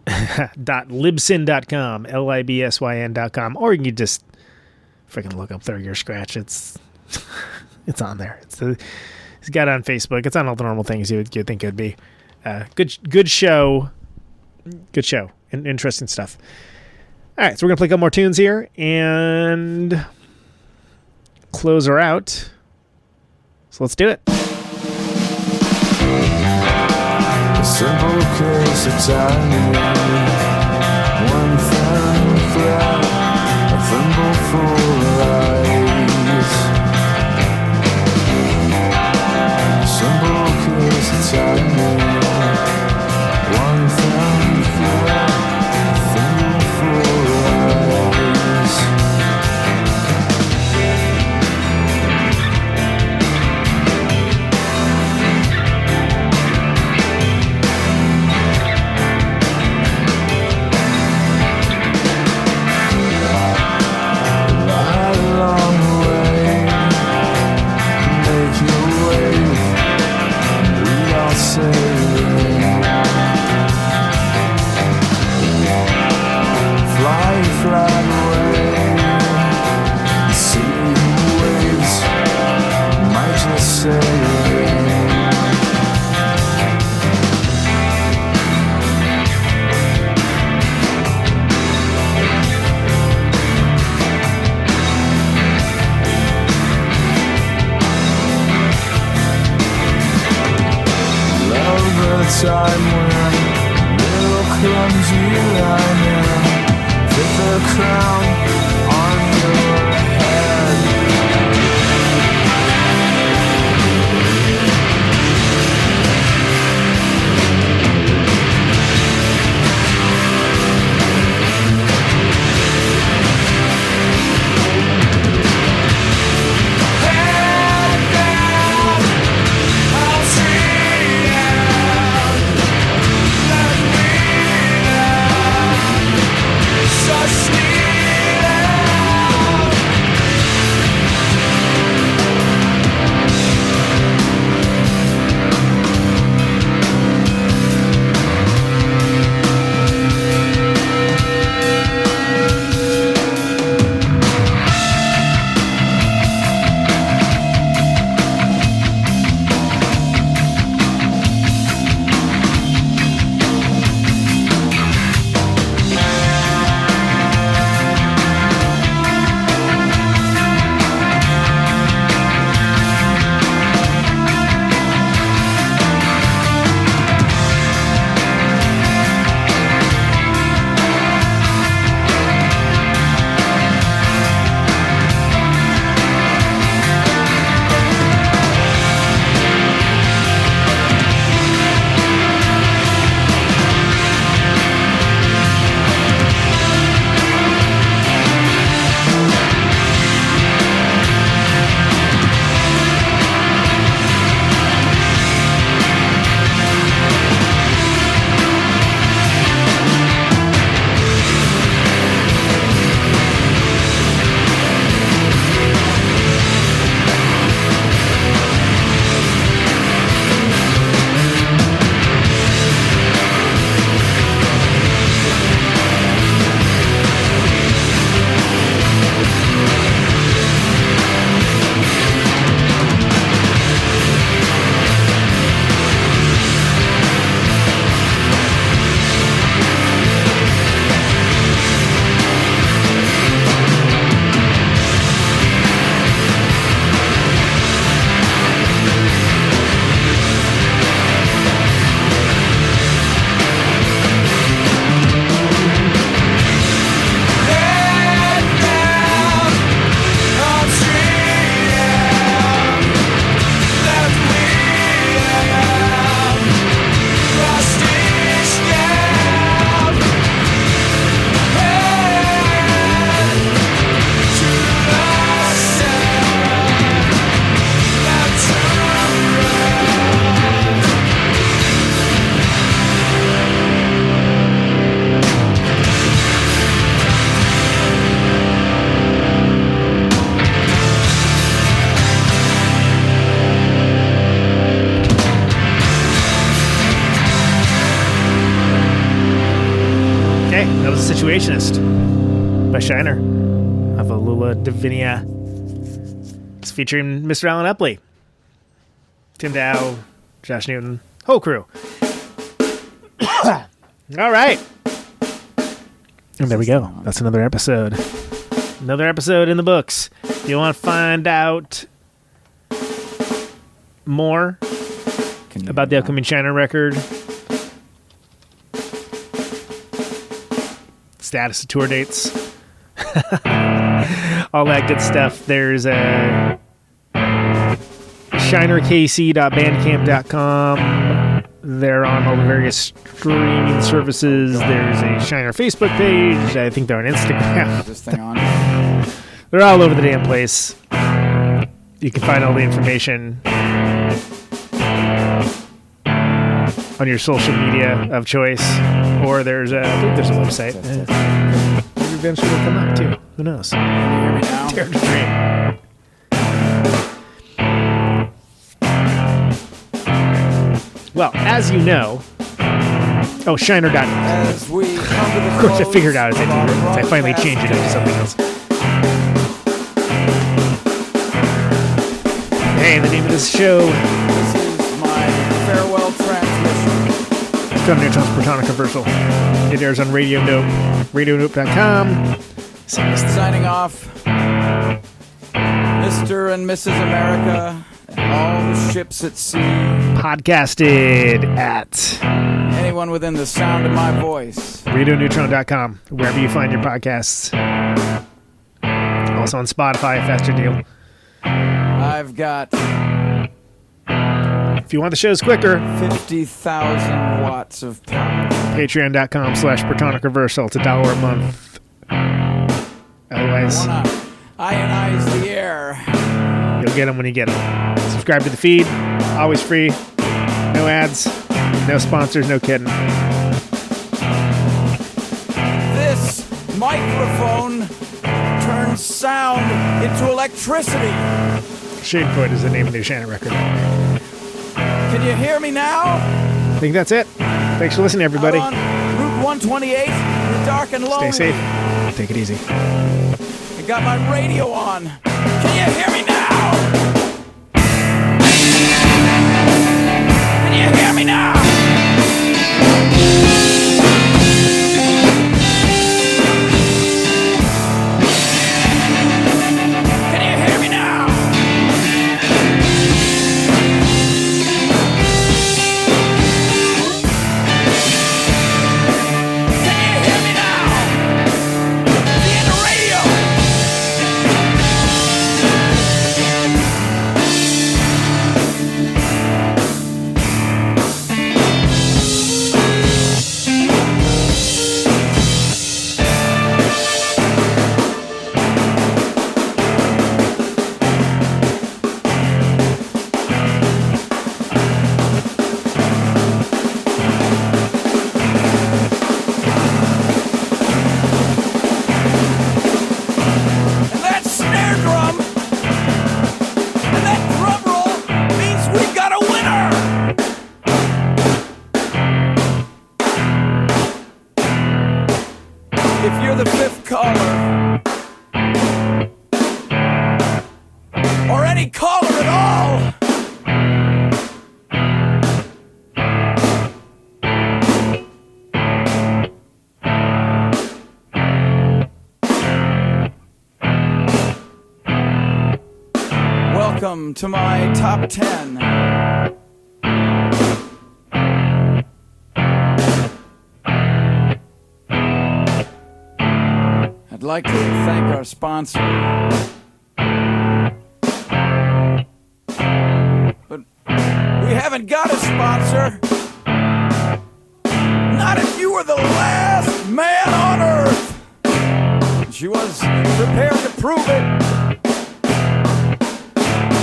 .libsyn.com, LIBSYN.com, or you can just freaking look up Third Gear Scratch. It's on there. It's got it on Facebook. It's on all the normal things you'd think it'd be. Good show. Good show. Interesting stuff. All right, so we're going to play a couple more tunes here and close her out. So let's do it. A simple case of time, one thin thread, a thimble full of lies. A simple case of time, one thin thread, a thimble full of lies. Time when little clumsy lining fit the crown on your head. Head down, I'll see you. Let me down. So sweet. Situationist by Shiner of Alula Divinia. It's featuring Mr. Alan Epley, Tim Dow, Josh Newton, whole crew. All right. And there we go. That's another episode. Another episode in the books. If you want to find out more about the upcoming Shiner record, status of tour dates, all that good stuff, there's a shinerkc.bandcamp.com. They're on all the various streaming services. There's a Shiner Facebook page. I think they're on Instagram. Is this thing on? They're all over the damn place. You can find all the information on your social media of choice, or there's I think there's a website. Maybe eventually will come up too. Who knows? Can you hear me now? Dare to dream. Well, as you know, Shiner.net. As we come to the Of course, I close figured out as I of do our it. I finally broadcast changed it up to something else. Hey, the name of this show, This is my farewell transmission. it's on Neutron's Protonic Reversal. It airs on Radio Nope, radionope.com. Signing off, Mr. and Mrs. America, and all the ships at sea. Podcasted at Anyone within the sound of my voice. radioneutron.com, wherever you find your podcasts. Also on Spotify, if that's your deal. I've got If you want the shows quicker, 50,000 watts of power. patreon.com/Protonic Reversal. It's $1 a month. Otherwise, I want to ionize the air. you'll get them when you get them. Subscribe to the feed. Always free. No ads. No sponsors. No kidding. This microphone turns sound into electricity. Shadefoot is the name of the Shannon record. Can you hear me now? I think that's it. Thanks for listening, everybody. Out on Route 128, the dark and lonely. Stay safe. Take it easy. I got my radio on. Can you hear me now? Can you hear me now? Can you hear me now? Can you hear me now? The end of radio. And that snare drum and that drum roll means we've got a winner. If you're the fifth caller, or any caller at all, welcome to my top 10. I'd like to thank our sponsor. But we haven't got a sponsor. Not if you were the last man on earth. She was prepared to prove it.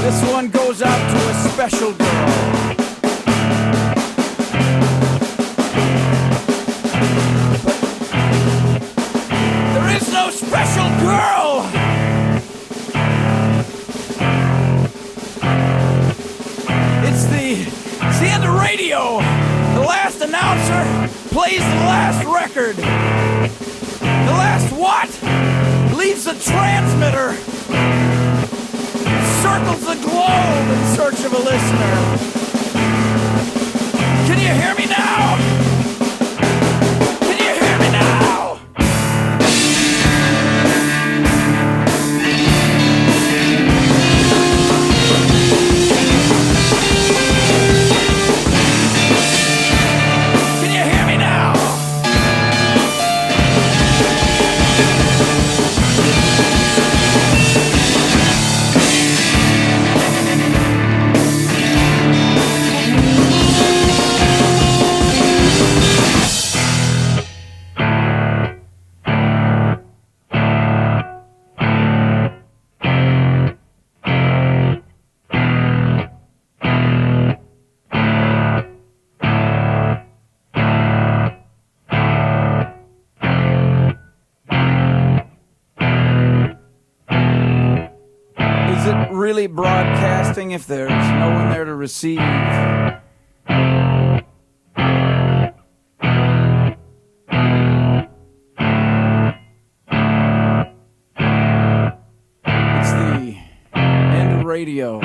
This one goes out to a special girl. But there is no special girl. It's the end of radio. The last announcer plays the last record. The last what? Leaves the transmitter. Circles the globe in search of a listener. Can you hear me now? Can you hear me now? Can you hear me now? Is it really broadcasting if there's no one there to receive? It's the end of radio.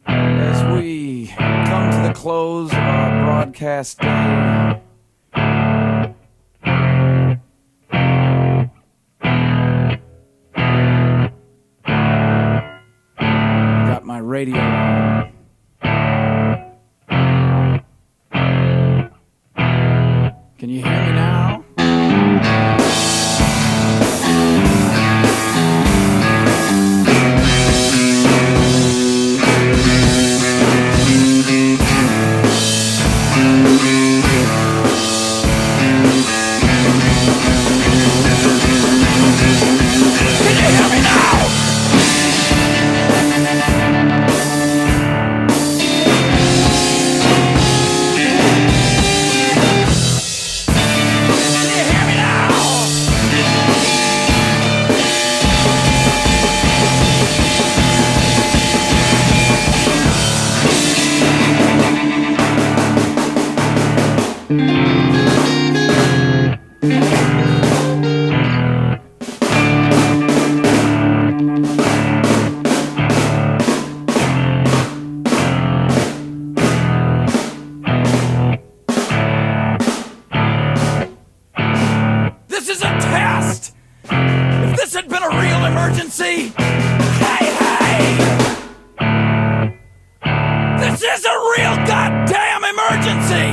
As we come to the close of our broadcast day, got my radio on. Can you hear me now? Can you hear me now? This is a test! If this had been a real emergency, hey! This is a real goddamn emergency!